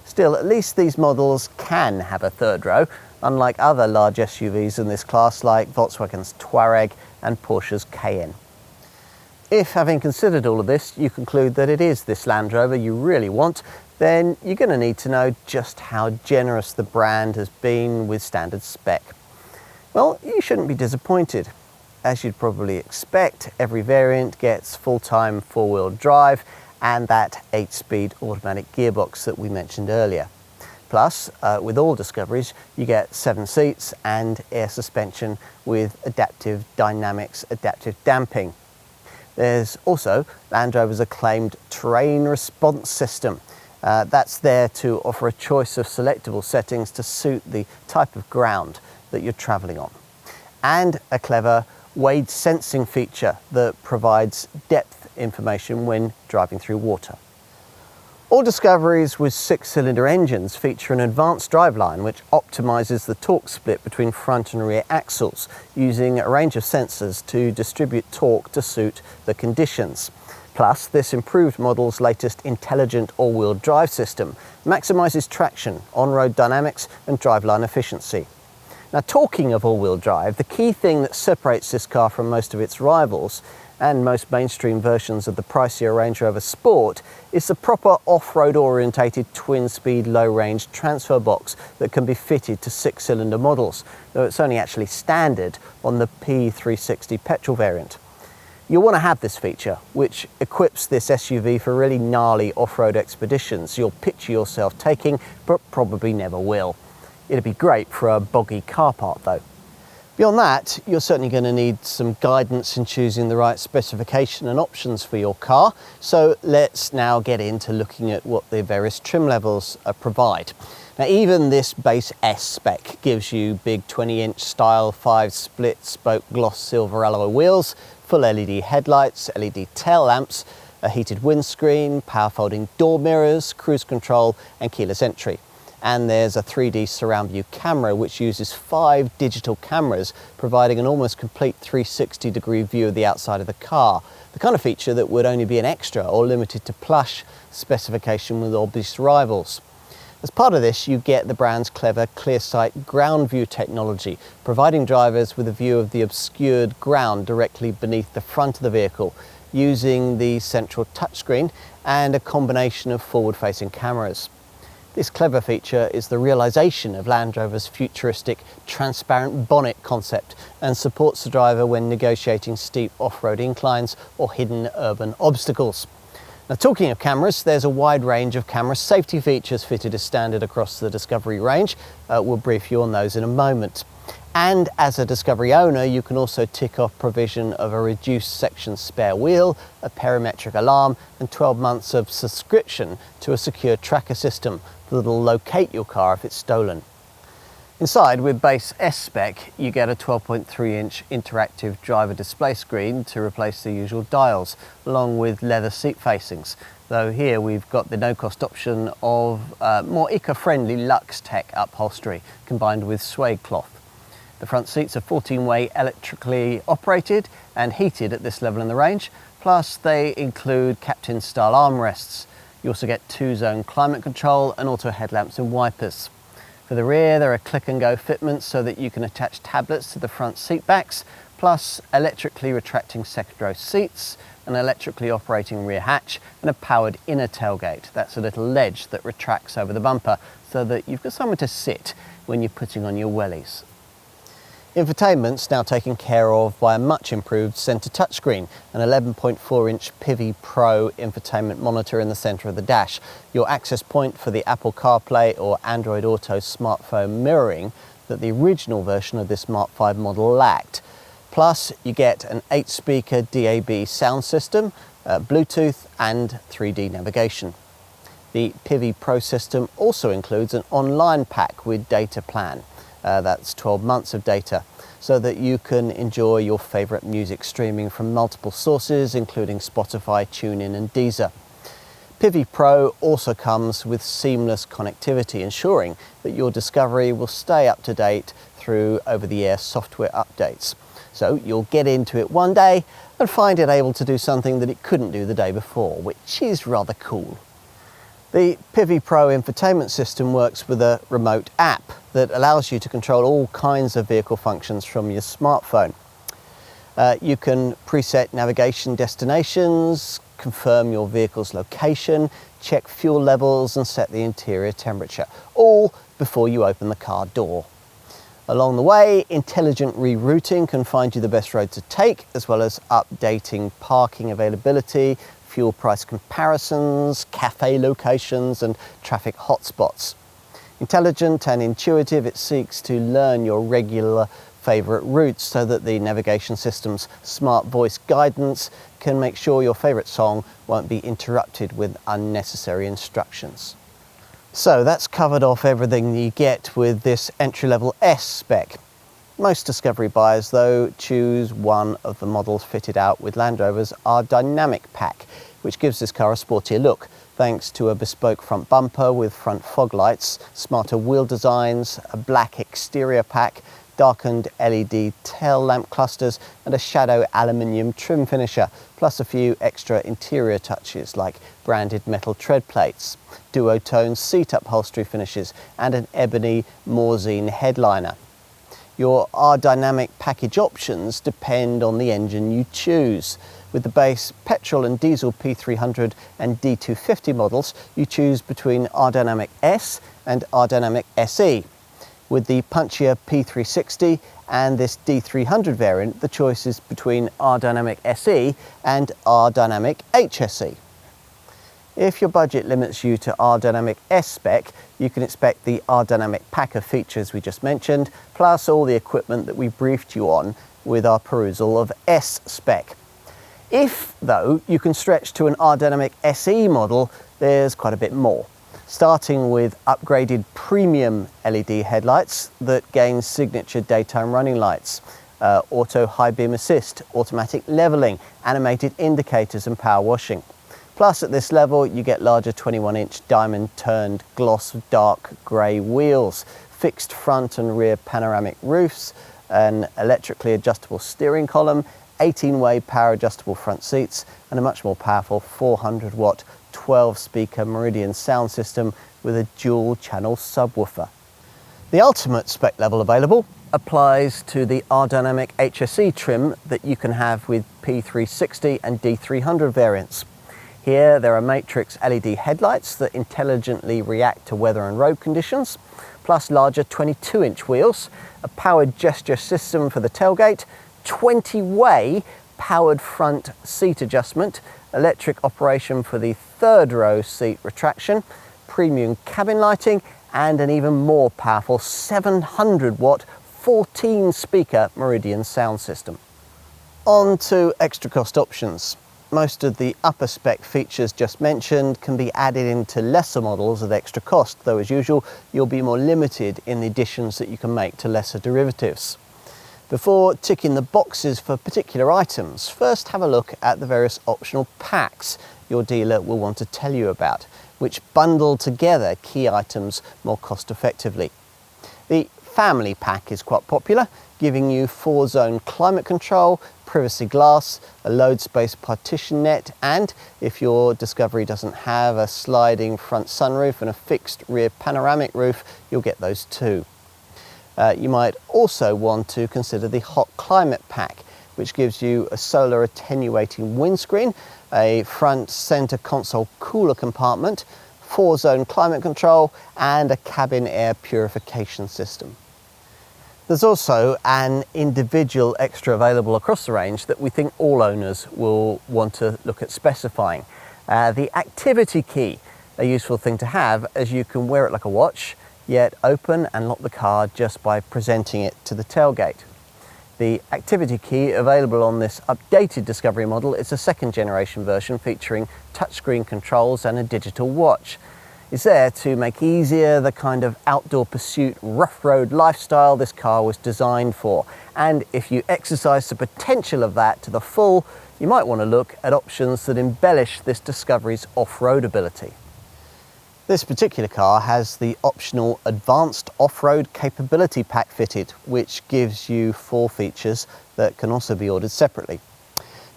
[SPEAKER 2] Still, at least these models can have a third row, unlike other large SUVs in this class like Volkswagen's Touareg and Porsche's Cayenne. If, having considered all of this, you conclude that it is this Land Rover you really want, then you're going to need to know just how generous the brand has been with standard spec. Well, you shouldn't be disappointed. As you'd probably expect, every variant gets full-time four-wheel drive and that 8-speed automatic gearbox that we mentioned earlier. Plus, with all Discoveries, you get 7 seats and air suspension with adaptive dynamics, adaptive damping. There's also Land Rover's acclaimed terrain response system. That's there to offer a choice of selectable settings to suit the type of ground that you're travelling on. And a clever wade sensing feature that provides depth information when driving through water. All Discoveries with 6-cylinder engines feature an advanced driveline which optimises the torque split between front and rear axles, using a range of sensors to distribute torque to suit the conditions. Plus, this improved model's latest intelligent all-wheel drive system maximises traction, on-road dynamics and driveline efficiency. Now, talking of all-wheel drive, the key thing that separates this car from most of its rivals and most mainstream versions of the pricier Range Rover Sport is the proper off-road orientated twin-speed low-range transfer box that can be fitted to 6-cylinder models, though it's only actually standard on the P360 petrol variant. You'll want to have this feature, which equips this SUV for really gnarly off-road expeditions you'll picture yourself taking, but probably never will. It'd be great for a boggy car park though. Beyond that, you're certainly going to need some guidance in choosing the right specification and options for your car. So let's now get into looking at what the various trim levels provide. Now, even this base S spec gives you big 20-inch style 5-split spoke gloss silver alloy wheels, full LED headlights, LED tail lamps, a heated windscreen, power folding door mirrors, cruise control and keyless entry. And there's a 3D surround view camera which uses 5 digital cameras, providing an almost complete 360-degree view of the outside of the car, the kind of feature that would only be an extra or limited to plush specification with obvious rivals. As part of this, you get the brand's clever ClearSight ground view technology, providing drivers with a view of the obscured ground directly beneath the front of the vehicle, using the central touchscreen and a combination of forward-facing cameras. This clever feature is the realisation of Land Rover's futuristic transparent bonnet concept and supports the driver when negotiating steep off-road inclines or hidden urban obstacles. Now, talking of cameras, there's a wide range of camera safety features fitted as standard across the Discovery range. We'll brief you on those in a moment. And as a Discovery owner, you can also tick off provision of a reduced section spare wheel, a parametric alarm and 12 months of subscription to a secure tracker system that'll locate your car if it's stolen. Inside, with base S spec, you get a 12.3-inch interactive driver display screen to replace the usual dials, along with leather seat facings. Though here we've got the no-cost option of more eco-friendly Lux Tech upholstery, combined with suede cloth. The front seats are 14-way electrically operated and heated at this level in the range, plus they include captain-style armrests. You also get 2-zone climate control and auto headlamps and wipers. For the rear, there are click-and-go fitments so that you can attach tablets to the front seat backs, plus electrically retracting second row seats, an electrically operating rear hatch and a powered inner tailgate. That's a little ledge that retracts over the bumper so that you've got somewhere to sit when you're putting on your wellies. Infotainment's now taken care of by a much improved centre touchscreen, an 11.4-inch PIVI Pro infotainment monitor in the centre of the dash, your access point for the Apple CarPlay or Android Auto smartphone mirroring that the original version of this Mark V model lacked. Plus, you get an 8-speaker DAB sound system, Bluetooth and 3D navigation. The PIVI Pro system also includes an online pack with data plan. That's 12 months of data, so that you can enjoy your favourite music streaming from multiple sources, including Spotify, TuneIn and Deezer. PIVI Pro also comes with seamless connectivity, ensuring that your Discovery will stay up to date through over-the-air software updates. So you'll get into it one day and find it able to do something that it couldn't do the day before, which is rather cool. The PIVI Pro infotainment system works with a remote app that allows you to control all kinds of vehicle functions from your smartphone. You can preset navigation destinations, confirm your vehicle's location, check fuel levels and set the interior temperature, all before you open the car door. Along the way, intelligent rerouting can find you the best road to take, as well as updating parking availability, fuel price comparisons, cafe locations and traffic hotspots. Intelligent and intuitive, it seeks to learn your regular favourite routes so that the navigation system's smart voice guidance can make sure your favourite song won't be interrupted with unnecessary instructions. So that's covered off everything you get with this entry-level S spec. Most Discovery buyers, though, choose one of the models fitted out with Land Rover's R-Dynamic pack, which gives this car a sportier look, thanks to a bespoke front bumper with front fog lights, smarter wheel designs, a black exterior pack, darkened LED tail lamp clusters and a shadow aluminium trim finisher, plus a few extra interior touches like branded metal tread plates, duotone seat upholstery finishes and an ebony Morzine headliner. Your R-Dynamic package options depend on the engine you choose. With the base petrol and diesel P300 and D250 models, you choose between R-Dynamic S and R-Dynamic SE. With the punchier P360 and this D300 variant, the choice is between R-Dynamic SE and R-Dynamic HSE. If your budget limits you to R-Dynamic S spec, you can expect the R-Dynamic pack of features we just mentioned, plus all the equipment that we briefed you on with our perusal of S spec. If, though, you can stretch to an R-Dynamic SE model, there's quite a bit more. Starting with upgraded premium LED headlights that gain signature daytime running lights, auto high beam assist, automatic levelling, animated indicators and power washing. Plus at this level you get larger 21-inch diamond turned gloss dark grey wheels, fixed front and rear panoramic roofs, an electrically adjustable steering column, 18-way power adjustable front seats and a much more powerful 400-watt 12-speaker Meridian sound system with a dual channel subwoofer. The ultimate spec level available applies to the R-Dynamic HSE trim that you can have with P360 and D300 variants. Here there are matrix LED headlights that intelligently react to weather and road conditions, plus larger 22-inch wheels, a powered gesture system for the tailgate, 20-way powered front seat adjustment, electric operation for the third row seat retraction, premium cabin lighting and an even more powerful 700-watt 14-speaker Meridian sound system. On to extra cost options. Most of the upper spec features just mentioned can be added into lesser models at extra cost, though as usual you'll be more limited in the additions that you can make to lesser derivatives. Before ticking the boxes for particular items, first have a look at the various optional packs your dealer will want to tell you about, which bundle together key items more cost effectively. The family pack is quite popular, giving you 4-zone climate control, privacy glass, a load space partition net, and if your Discovery doesn't have a sliding front sunroof and a fixed rear panoramic roof, you'll get those too. You might also want to consider the hot climate pack, which gives you a solar attenuating windscreen, a front center console cooler compartment, 4-zone climate control and a cabin air purification system. There's also an individual extra available across the range that we think all owners will want to look at specifying. The activity key, a useful thing to have as you can wear it like a watch, yet open and lock the car just by presenting it to the tailgate. The activity key available on this updated Discovery model is a second generation version featuring touchscreen controls and a digital watch. It's there to make easier the kind of outdoor pursuit, rough road lifestyle this car was designed for. And if you exercise the potential of that to the full, you might want to look at options that embellish this Discovery's off-road ability. This particular car has the optional Advanced Off-Road Capability Pack fitted, which gives you 4 features that can also be ordered separately.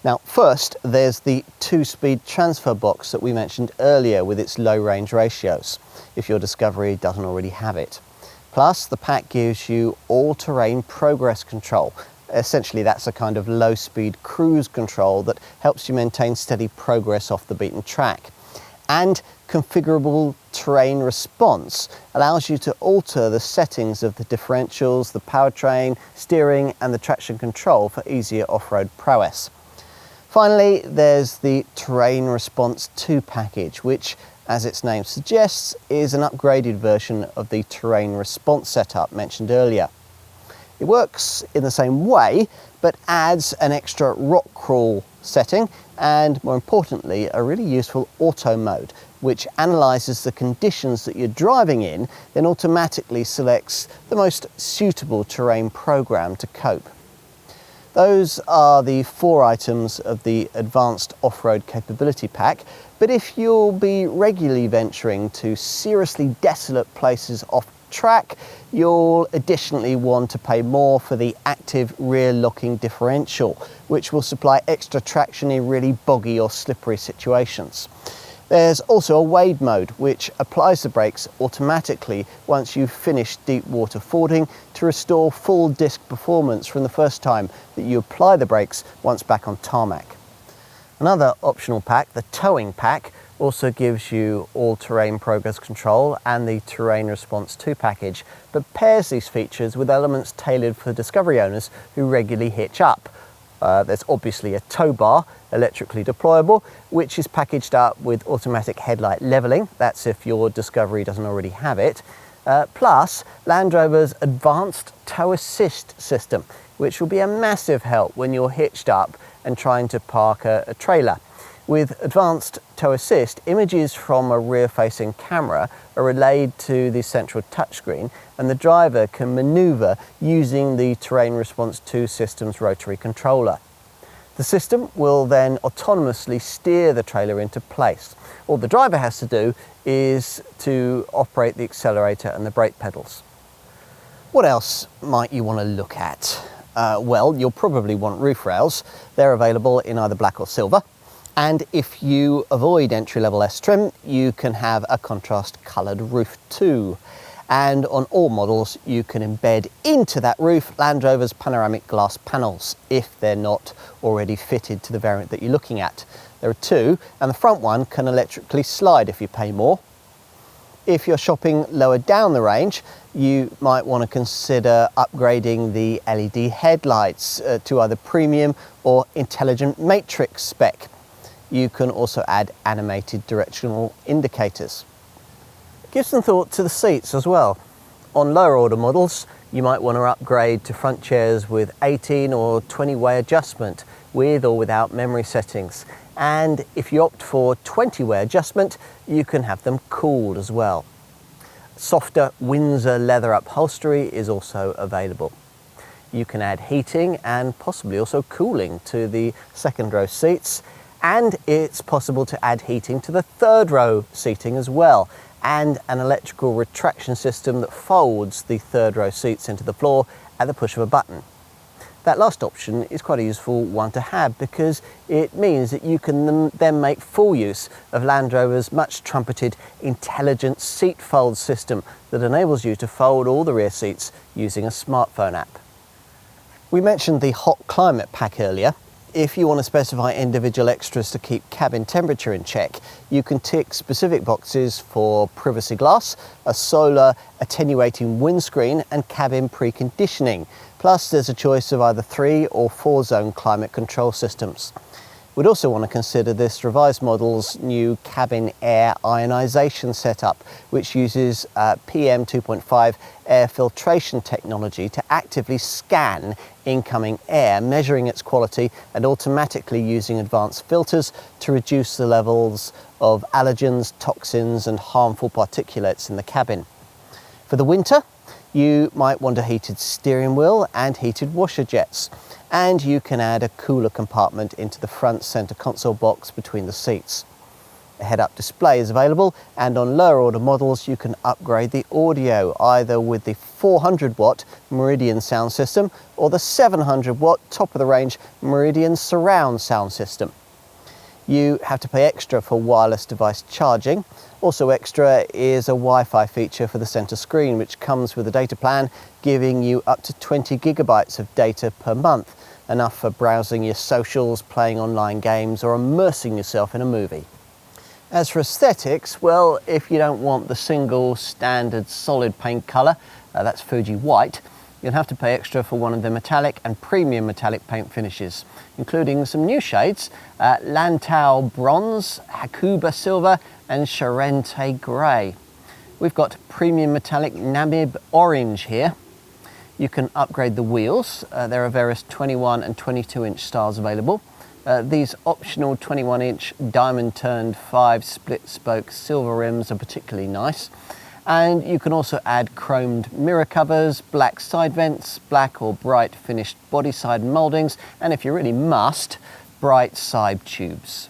[SPEAKER 2] Now, first, there's the 2-speed transfer box that we mentioned earlier with its low range ratios, if your Discovery doesn't already have it. Plus, the pack gives you all-terrain progress control. Essentially, that's a kind of low-speed cruise control that helps you maintain steady progress off the beaten track. And configurable terrain response allows you to alter the settings of the differentials, the powertrain, steering, and the traction control for easier off-road prowess. Finally, there's the Terrain Response 2 package, which, as its name suggests, is an upgraded version of the Terrain Response setup mentioned earlier. It works in the same way, but adds an extra rock crawl setting and, more importantly, a really useful auto mode, which analyses the conditions that you're driving in, then automatically selects the most suitable terrain program to cope. Those are the 4 items of the Advanced Off-Road Capability Pack, but if you'll be regularly venturing to seriously desolate places off track, you'll additionally want to pay more for the active rear locking differential, which will supply extra traction in really boggy or slippery situations. There's also a wade mode, which applies the brakes automatically once you've finished deep water fording to restore full disc performance from the first time that you apply the brakes once back on tarmac. Another optional pack, the towing pack, also gives you all-terrain progress control and the Terrain Response 2 package, but pairs these features with elements tailored for Discovery owners who regularly hitch up. There's obviously a tow bar, electrically deployable, which is packaged up with automatic headlight levelling. That's if your Discovery doesn't already have it. Plus, Land Rover's Advanced Tow Assist system, which will be a massive help when you're hitched up and trying to park a trailer. With Advanced Tow Assist, images from a rear-facing camera are relayed to the central touchscreen, and the driver can manoeuvre using the Terrain Response 2 system's rotary controller. The system will then autonomously steer the trailer into place. All the driver has to do is to operate the accelerator and the brake pedals. What else might you want to look at? Well, you'll probably want roof rails. They're available in either black or silver. And if you avoid entry-level S trim, you can have a contrast coloured roof too. And on all models, you can embed into that roof Land Rover's panoramic glass panels, if they're not already fitted to the variant that you're looking at. There are 2, and the front one can electrically slide if you pay more. If you're shopping lower down the range, you might want to consider upgrading the LED headlights to either premium or intelligent matrix spec. You can also add animated directional indicators. Give some thought to the seats as well. On lower order models, you might want to upgrade to front chairs with 18 or 20-way adjustment, with or without memory settings. And if you opt for 20-way adjustment, you can have them cooled as well. Softer Windsor leather upholstery is also available. You can add heating and possibly also cooling to the second row seats. And it's possible to add heating to the third row seating as well, and an electrical retraction system that folds the third row seats into the floor at the push of a button. That last option is quite a useful one to have because it means that you can then make full use of Land Rover's much trumpeted intelligent seat fold system that enables you to fold all the rear seats using a smartphone app. We mentioned the hot climate pack earlier. If you want to specify individual extras to keep cabin temperature in check, you can tick specific boxes for privacy glass, a solar attenuating windscreen and cabin preconditioning. Plus there's a choice of either 3 or 4 zone climate control systems. We'd also want to consider this revised model's new cabin air ionisation setup, which uses PM 2.5 air filtration technology to actively scan incoming air, measuring its quality and automatically using advanced filters to reduce the levels of allergens, toxins and harmful particulates in the cabin. For the winter, you might want a heated steering wheel and heated washer jets. And you can add a cooler compartment into the front centre console box between the seats. A head-up display is available, and on lower order models you can upgrade the audio either with the 400 watt Meridian sound system or the 700 watt top of the range Meridian surround sound system. You have to pay extra for wireless device charging. Also extra is a Wi-Fi feature for the centre screen, which comes with a data plan giving you up to 20 gigabytes of data per month, enough for browsing your socials, playing online games or immersing yourself in a movie. As for aesthetics, well, if you don't want the single standard solid paint colour, that's Fuji white, you'll have to pay extra for one of the metallic and premium metallic paint finishes, including some new shades, Lantau Bronze, Hakuba Silver and Charente Grey. We've got premium metallic Namib Orange here. You can upgrade the wheels. There are various 21 and 22 inch styles available. These optional 21 inch diamond turned 5 split spoke silver rims are particularly nice. And you can also add chromed mirror covers, black side vents, black or bright finished body side mouldings, and if you really must, bright side tubes.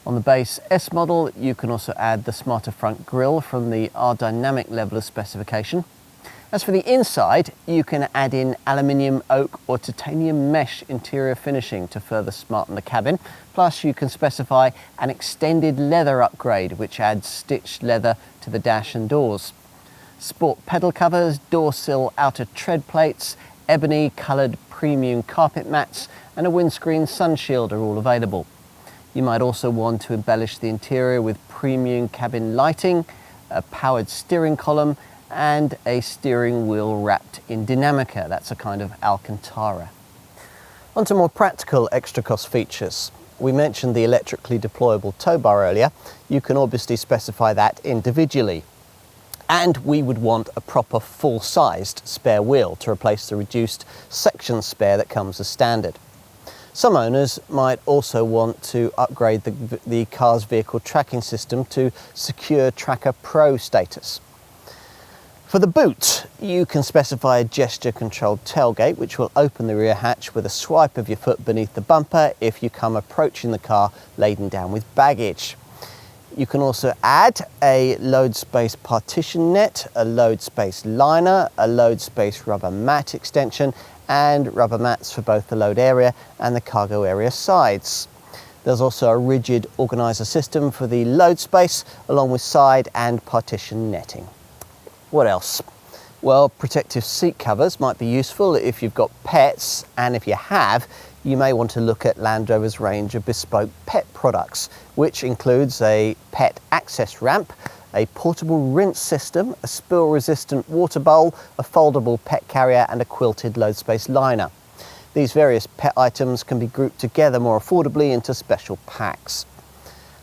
[SPEAKER 2] On the base S model, you can also add the smarter front grille from the R Dynamic level of specification. As for the inside, you can add in aluminium, oak or titanium mesh interior finishing to further smarten the cabin. Plus you can specify an extended leather upgrade which adds stitched leather to the dash and doors. Sport pedal covers, door sill outer tread plates, ebony coloured premium carpet mats and a windscreen sunshield are all available. You might also want to embellish the interior with premium cabin lighting, a powered steering column and a steering wheel wrapped in Dinamica, that's a kind of Alcantara. On to more practical extra cost features. We mentioned the electrically deployable tow bar earlier. You can obviously specify that individually. And we would want a proper full-sized spare wheel to replace the reduced section spare that comes as standard. Some owners might also want to upgrade the car's vehicle tracking system to Secure Tracker Pro status. For the boot, you can specify a gesture-controlled tailgate which will open the rear hatch with a swipe of your foot beneath the bumper if you come approaching the car laden down with baggage. You can also add a load space partition net, a load space liner, a load space rubber mat extension and rubber mats for both the load area and the cargo area sides. There's also a rigid organiser system for the load space along with side and partition netting. What else? Well, protective seat covers might be useful if you've got pets, and if you have, you may want to look at Land Rover's range of bespoke pet products, which includes a pet access ramp, a portable rinse system, a spill-resistant water bowl, a foldable pet carrier and a quilted load space liner. These various pet items can be grouped together more affordably into special packs.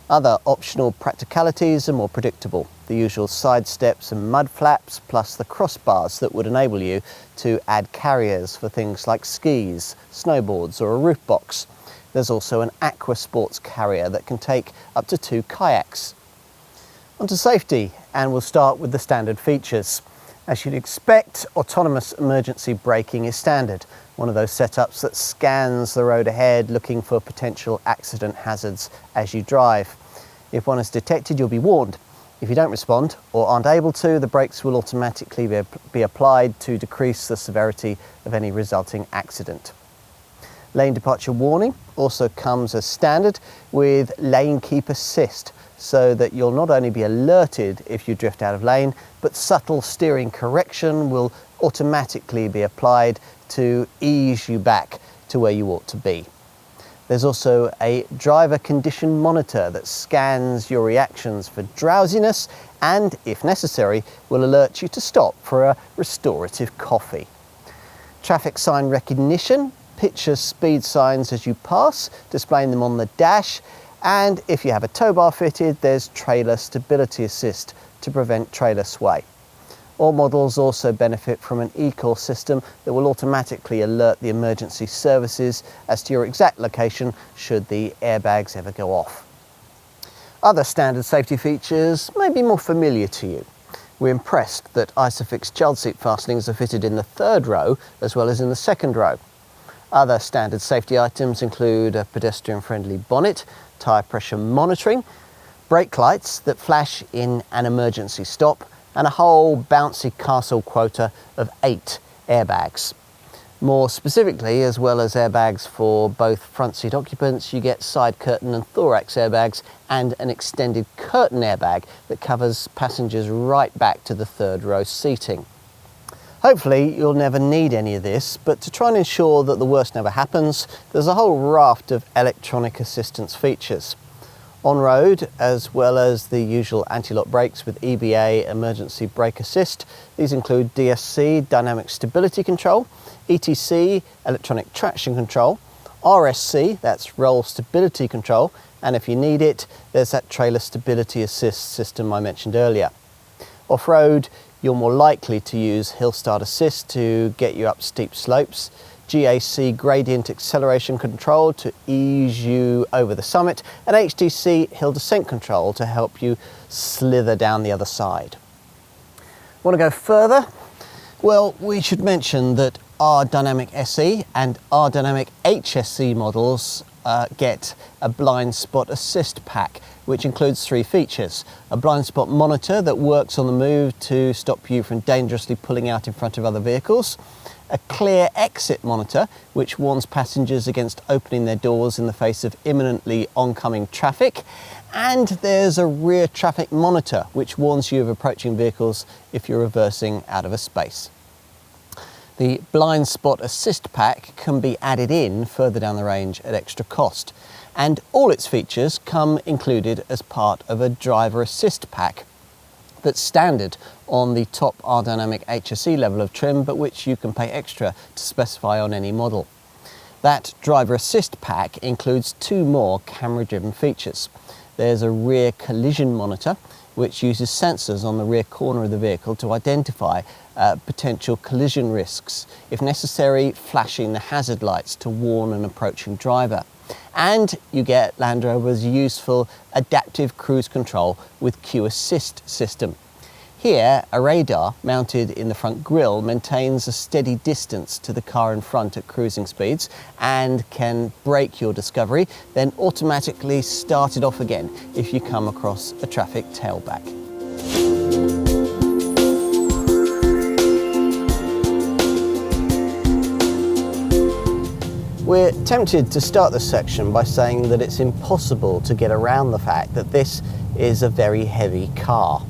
[SPEAKER 2] Other optional practicalities are more predictable. The usual side steps and mud flaps, plus the crossbars that would enable you to add carriers for things like skis, snowboards or a roof box. There's also an aqua sports carrier that can take up to 2 kayaks. Onto safety, and we'll start with the standard features. As you'd expect, autonomous emergency braking is standard, one of those setups that scans the road ahead looking for potential accident hazards as you drive. If one is detected, you'll be warned. If you don't respond or aren't able to, the brakes will automatically be applied to decrease the severity of any resulting accident. Lane departure warning also comes as standard with lane keep assist, so that you'll not only be alerted if you drift out of lane, but subtle steering correction will automatically be applied to ease you back to where you ought to be. There's also a driver condition monitor that scans your reactions for drowsiness and, if necessary, will alert you to stop for a restorative coffee. Traffic sign recognition pictures speed signs as you pass, displaying them on the dash, and if you have a tow bar fitted, there's trailer stability assist to prevent trailer sway. All models also benefit from an e-call system that will automatically alert the emergency services as to your exact location should the airbags ever go off. Other standard safety features may be more familiar to you. We're impressed that Isofix child seat fastenings are fitted in the third row as well as in the second row. Other standard safety items include a pedestrian-friendly bonnet, tyre pressure monitoring, brake lights that flash in an emergency stop, and a whole bouncy castle quota of 8 airbags. More specifically, as well as airbags for both front seat occupants, you get side curtain and thorax airbags and an extended curtain airbag that covers passengers right back to the third row seating. Hopefully you'll never need any of this, but to try and ensure that the worst never happens, there's a whole raft of electronic assistance features. On-road, as well as the usual anti-lock brakes with EBA emergency brake assist. These include DSC, dynamic stability control, ETC, electronic traction control, RSC, that's roll stability control, and if you need it, there's that trailer stability assist system I mentioned earlier. Off-road, you're more likely to use hill start assist to get you up steep slopes, GAC gradient acceleration control to ease you over the summit, and HDC hill descent control to help you slither down the other side. Want to go further? Well, we should mention that our Dynamic SE and our Dynamic HSE models get a blind spot assist pack, which includes 3 features. A blind spot monitor that works on the move to stop you from dangerously pulling out in front of other vehicles, a clear exit monitor which warns passengers against opening their doors in the face of imminently oncoming traffic, and there's a rear traffic monitor which warns you of approaching vehicles if you're reversing out of a space. The blind spot assist pack can be added in further down the range at extra cost, and all its features come included as part of a driver assist pack that's standard on the top R-Dynamic HSE level of trim, but which you can pay extra to specify on any model. That driver assist pack includes 2 more camera-driven features. There's a rear collision monitor, which uses sensors on the rear corner of the vehicle to identify potential collision risks, if necessary, flashing the hazard lights to warn an approaching driver. And you get Land Rover's useful adaptive cruise control with Q Assist system. Here, a radar mounted in the front grille maintains a steady distance to the car in front at cruising speeds and can brake your Discovery, then automatically start it off again if you come across a traffic tailback. We're tempted to start this section by saying that it's impossible to get around the fact that this is a very heavy car.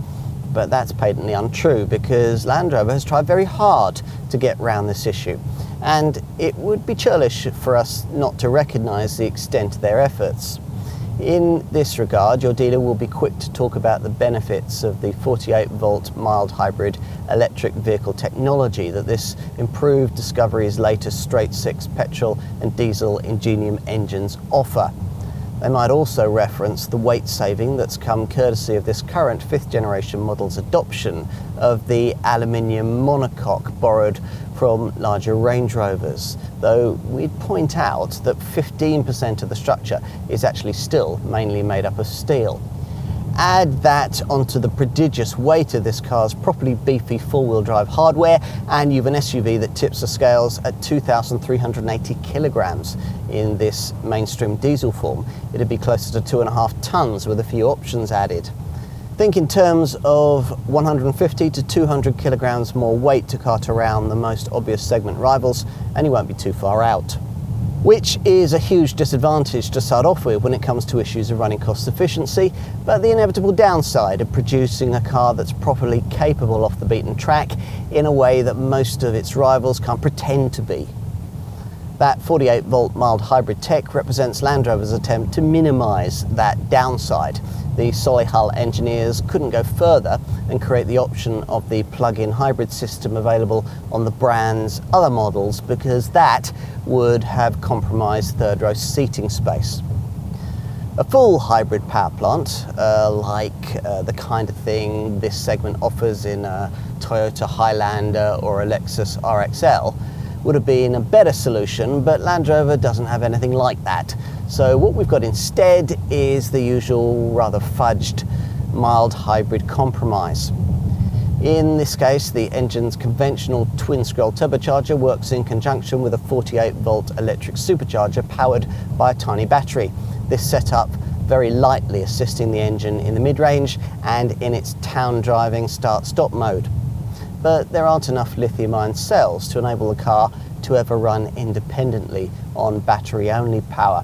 [SPEAKER 2] But that's patently untrue, because Land Rover has tried very hard to get around this issue, and it would be churlish for us not to recognise the extent of their efforts. In this regard, your dealer will be quick to talk about the benefits of the 48-volt mild hybrid electric vehicle technology that this improved Discovery's latest straight-six petrol and diesel Ingenium engines offer. They might also reference the weight saving that's come courtesy of this current 5th generation model's adoption of the aluminium monocoque borrowed from larger Range Rovers, though we'd point out that 15% of the structure is actually still mainly made up of steel. Add that onto the prodigious weight of this car's properly beefy four-wheel drive hardware, and you've an SUV that tips the scales at 2,380 kilograms. In this mainstream diesel form, it'd be closer to 2.5 tons with a few options added. Think in terms of 150 to 200 kilograms more weight to cart around the most obvious segment rivals, and you won't be too far out. Which is a huge disadvantage to start off with when it comes to issues of running cost efficiency, but the inevitable downside of producing a car that's properly capable off the beaten track in a way that most of its rivals can't pretend to be. That 48-volt mild hybrid tech represents Land Rover's attempt to minimise that downside. The Solihull engineers couldn't go further and create the option of the plug-in hybrid system available on the brand's other models, because that would have compromised third-row seating space. A full hybrid power plant, like the kind of thing this segment offers in a Toyota Highlander or a Lexus RXL, would have been a better solution, but Land Rover doesn't have anything like that. So what we've got instead is the usual rather fudged mild hybrid compromise. In this case, the engine's conventional twin-scroll turbocharger works in conjunction with a 48-volt electric supercharger powered by a tiny battery. This setup very lightly assisting the engine in the mid-range and in its town driving start-stop mode. But there aren't enough lithium-ion cells to enable the car to ever run independently on battery-only power.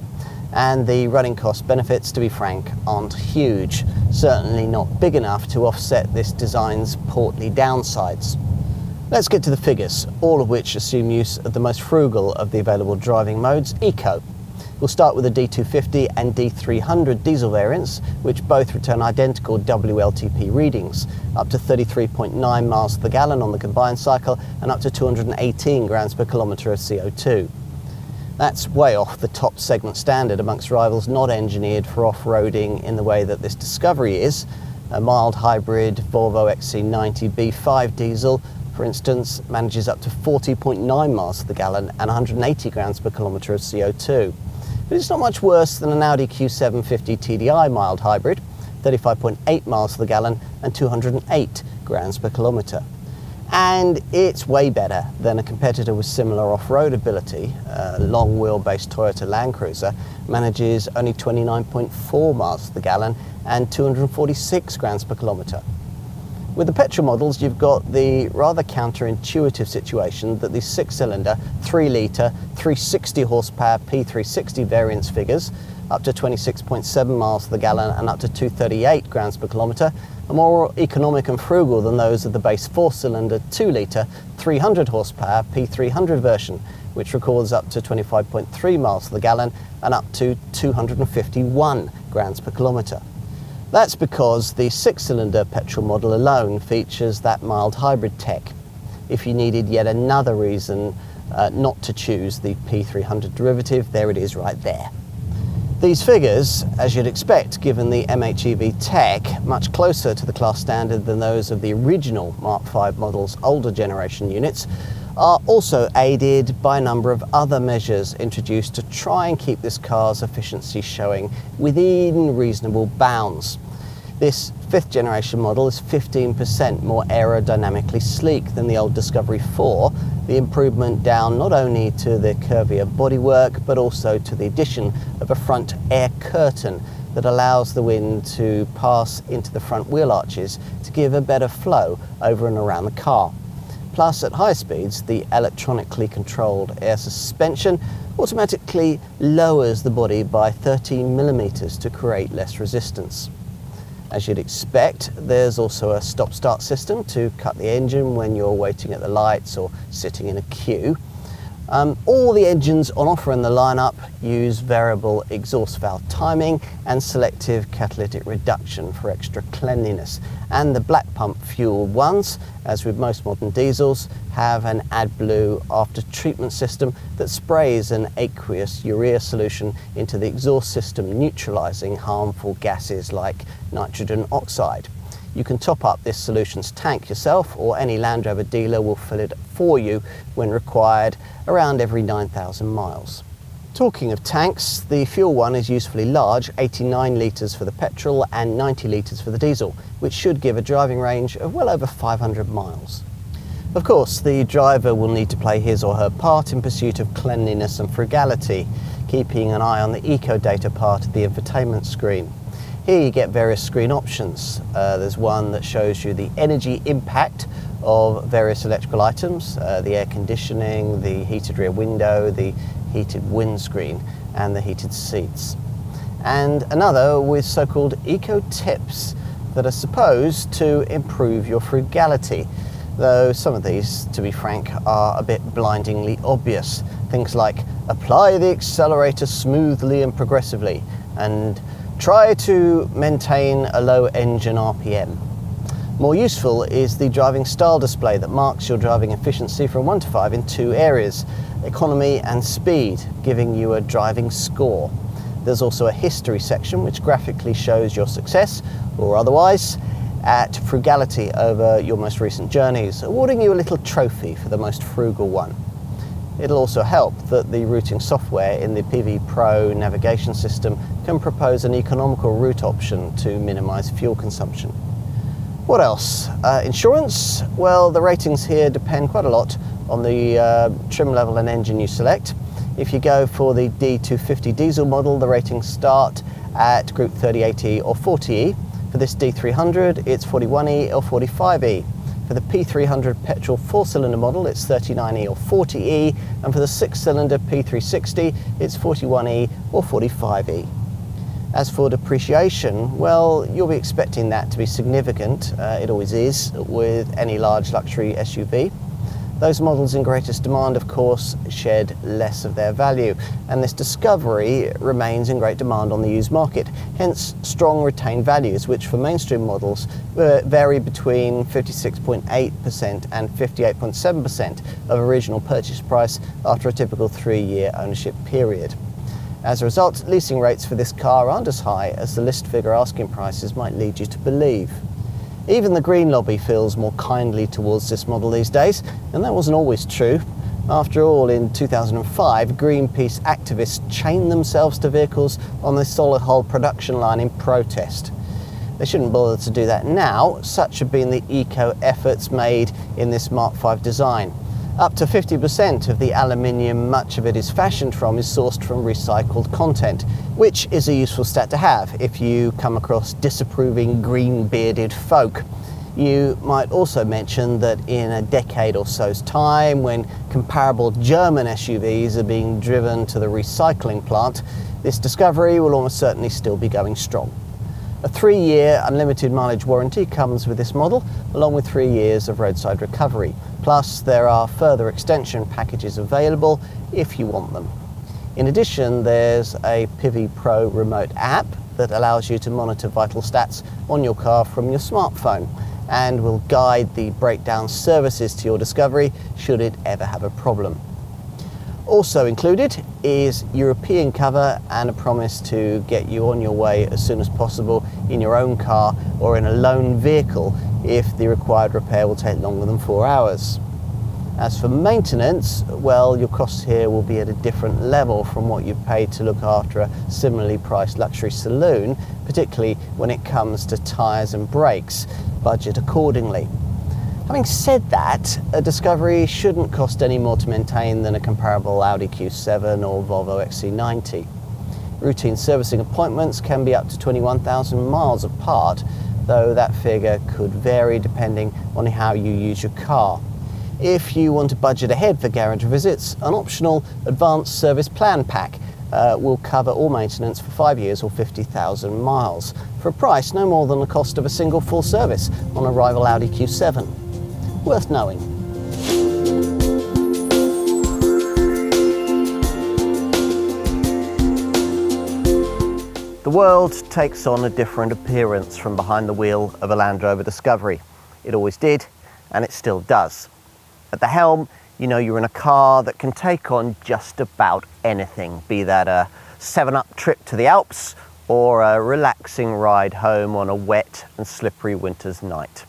[SPEAKER 2] And the running cost benefits, to be frank, aren't huge, certainly not big enough to offset this design's portly downsides. Let's get to the figures, all of which assume use of the most frugal of the available driving modes, Eco. We'll start with the D250 and D300 diesel variants, which both return identical WLTP readings, up to 33.9 miles per gallon on the combined cycle and up to 218 grams per kilometre of CO2. That's way off the top segment standard amongst rivals not engineered for off-roading in the way that this Discovery is. A mild hybrid Volvo XC90 B5 diesel, for instance, manages up to 40.9 miles per gallon and 180 grams per kilometre of CO2. But it's not much worse than an Audi Q750 TDI mild hybrid, 35.8 miles per gallon and 208 grams per kilometre. And it's way better than a competitor with similar off-road ability. Long wheelbase Toyota Land Cruiser manages only 29.4 miles per gallon and 246 grams per kilometre. With the petrol models, you've got the rather counterintuitive situation that the 6-cylinder, 3-litre, 360 horsepower P360 variants figures, up to 26.7 miles per gallon and up to 238 grams per kilometre, are more economic and frugal than those of the base 4-cylinder, 2-litre, 300 horsepower P300 version, which records up to 25.3 miles per gallon and up to 251 grams per kilometre. That's because the 6-cylinder petrol model alone features that mild hybrid tech. If you needed yet another reason not to choose the P300 derivative, there it is right there. These figures, as you'd expect given the MHEV tech, much closer to the class standard than those of the original Mark V model's older generation units, are also aided by a number of other measures introduced to try and keep this car's efficiency showing within reasonable bounds. This 5th generation model is 15% more aerodynamically sleek than the old Discovery 4, the improvement down not only to the curvier bodywork but also to the addition of a front air curtain that allows the wind to pass into the front wheel arches to give a better flow over and around the car. Plus, at high speeds, the electronically controlled air suspension automatically lowers the body by 13 millimeters to create less resistance. As you'd expect, there's also a stop-start system to cut the engine when you're waiting at the lights or sitting in a queue. All the engines on offer in the lineup use variable exhaust valve timing and selective catalytic reduction for extra cleanliness. And the black pump fueled ones, as with most modern diesels, have an AdBlue after treatment system that sprays an aqueous urea solution into the exhaust system, neutralizing harmful gases like nitrogen oxide. You can top up this solution's tank yourself, or any Land Rover dealer will fill it for you when required, around every 9,000 miles. Talking of tanks, the fuel one is usefully large, 89 litres for the petrol and 90 litres for the diesel, which should give a driving range of well over 500 miles. Of course, the driver will need to play his or her part in pursuit of cleanliness and frugality, keeping an eye on the eco data part of the infotainment screen. Here you get various screen options. There's one that shows you the energy impact of various electrical items, the air conditioning, the heated rear window, the heated windscreen and the heated seats. And another with so-called eco tips that are supposed to improve your frugality. though some of these, to be frank, are a bit blindingly obvious. Things like apply the accelerator smoothly and progressively, and try to maintain a low engine RPM. More useful is the driving style display that marks your driving efficiency from 1 to 5 in 2 areas, economy and speed, giving you a driving score. There's also a history section which graphically shows your success, or otherwise, at frugality over your most recent journeys, awarding you a little trophy for the most frugal one. It'll also help that the routing software in the PV Pro navigation system can propose an economical route option to minimise fuel consumption. What else? Insurance? Well, the ratings here depend quite a lot on the trim level and engine you select. If you go for the D250 diesel model, the ratings start at Group 3080 or 40E. For this D300, it's 41E or 45E. For the P300 petrol 4-cylinder model, it's 39E or 40E, and for the 6-cylinder P360, it's 41E or 45E. As for depreciation, well, you'll be expecting that to be significant. It always is with any large luxury SUV. Those models in greatest demand, of course, shed less of their value, and this Discovery remains in great demand on the used market, hence strong retained values, which for mainstream models vary between 56.8% and 58.7% of original purchase price after a typical 3-year ownership period. As a result, leasing rates for this car aren't as high as the list figure asking prices might lead you to believe. Even the green lobby feels more kindly towards this model these days, and that wasn't always true. After all, in 2005, Greenpeace activists chained themselves to vehicles on the solid hull production line in protest. They shouldn't bother to do that now. Such have been the eco efforts made in this Mark V design. Up to 50% of the aluminium much of it is fashioned from is sourced from recycled content, which is a useful stat to have if you come across disapproving green-bearded folk. You might also mention that in a decade or so's time, when comparable German SUVs are being driven to the recycling plant, this Discovery will almost certainly still be going strong. A 3-year unlimited mileage warranty comes with this model, along with 3 years of roadside recovery. Plus, there are further extension packages available if you want them. In addition, there's a PV Pro remote app that allows you to monitor vital stats on your car from your smartphone and will guide the breakdown services to your Discovery should it ever have a problem. Also included is European cover and a promise to get you on your way as soon as possible in your own car or in a loan vehicle if the required repair will take longer than 4 hours. As for maintenance, well, your costs here will be at a different level from what you've paid to look after a similarly priced luxury saloon, particularly when it comes to tyres and brakes. Budget accordingly. Having said that, a Discovery shouldn't cost any more to maintain than a comparable Audi Q7 or Volvo XC90. Routine servicing appointments can be up to 21,000 miles apart, though that figure could vary depending on how you use your car. If you want to budget ahead for garage visits, an optional advanced service plan pack will cover all maintenance for 5 years or 50,000 miles, for a price no more than the cost of a single full service on a rival Audi Q7. Worth knowing. The world takes on a different appearance from behind the wheel of a Land Rover Discovery. It always did, and it still does. At the helm, you know you're in a car that can take on just about anything, be that a 7-up trip to the Alps or a relaxing ride home on a wet and slippery winter's night.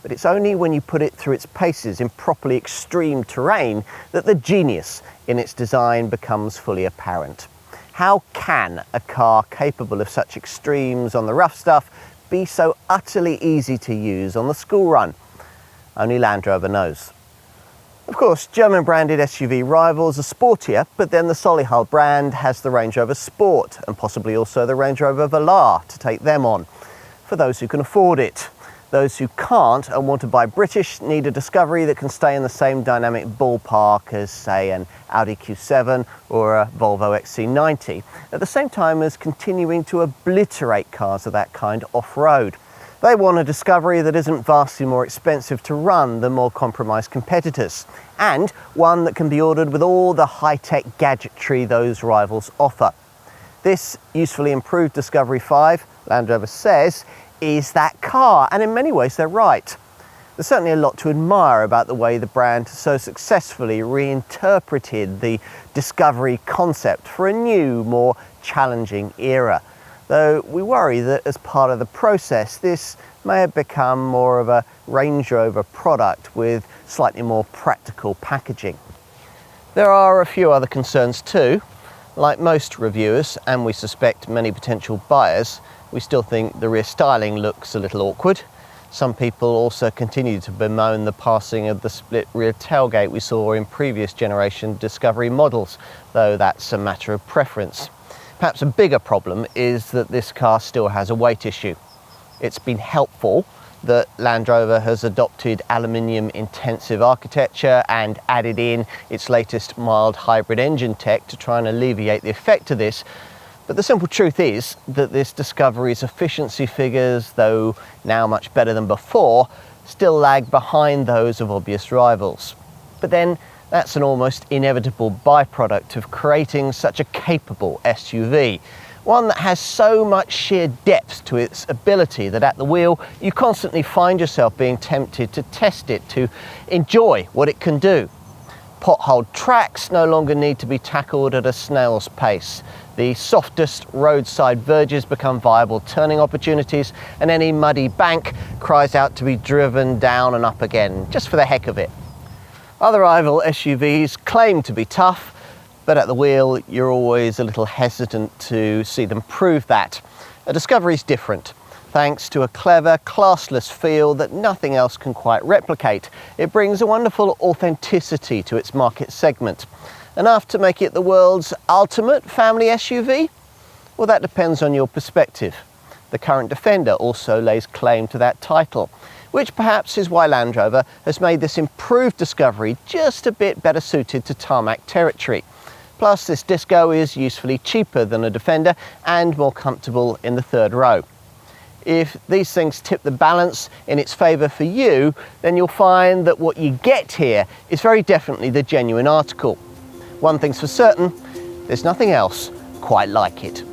[SPEAKER 2] But it's only when you put it through its paces in properly extreme terrain that the genius in its design becomes fully apparent. How can a car capable of such extremes on the rough stuff be so utterly easy to use on the school run? Only Land Rover knows. Of course, German branded SUV rivals are sportier, but then the Solihull brand has the Range Rover Sport and possibly also the Range Rover Velar to take them on, for those who can afford it. Those who can't and want to buy British need a Discovery that can stay in the same dynamic ballpark as, say, an Audi Q7 or a Volvo XC90, at the same time as continuing to obliterate cars of that kind off-road. They want a Discovery that isn't vastly more expensive to run than more compromised competitors, and one that can be ordered with all the high-tech gadgetry those rivals offer. This usefully improved Discovery 5, Land Rover says, is that car, and in many ways they're right. There's certainly a lot to admire about the way the brand so successfully reinterpreted the Discovery concept for a new, more challenging era. Though we worry that as part of the process, this may have become more of a Range Rover product with slightly more practical packaging. There are a few other concerns too. Like most reviewers, and we suspect many potential buyers, we still think the rear styling looks a little awkward. Some people also continue to bemoan the passing of the split rear tailgate we saw in previous generation Discovery models, though that's a matter of preference. Perhaps a bigger problem is that this car still has a weight issue. It's been helpful that Land Rover has adopted aluminium intensive architecture and added in its latest mild hybrid engine tech to try and alleviate the effect of this. But the simple truth is that this Discovery's efficiency figures, though now much better than before, still lag behind those of obvious rivals. But then that's an almost inevitable byproduct of creating such a capable SUV. One that has so much sheer depth to its ability that at the wheel you constantly find yourself being tempted to test it, to enjoy what it can do. Potholed tracks no longer need to be tackled at a snail's pace. The softest roadside verges become viable turning opportunities, and any muddy bank cries out to be driven down and up again, just for the heck of it. Other rival SUVs claim to be tough, but at the wheel you're always a little hesitant to see them prove that. A Discovery's different, thanks to a clever, classless feel that nothing else can quite replicate. It brings a wonderful authenticity to its market segment. Enough to make it the world's ultimate family SUV? Well, that depends on your perspective. The current Defender also lays claim to that title, which perhaps is why Land Rover has made this improved Discovery just a bit better suited to tarmac territory. Plus, this Disco is usefully cheaper than a Defender and more comfortable in the third row. If these things tip the balance in its favour for you, then you'll find that what you get here is very definitely the genuine article. One thing's for certain, there's nothing else quite like it.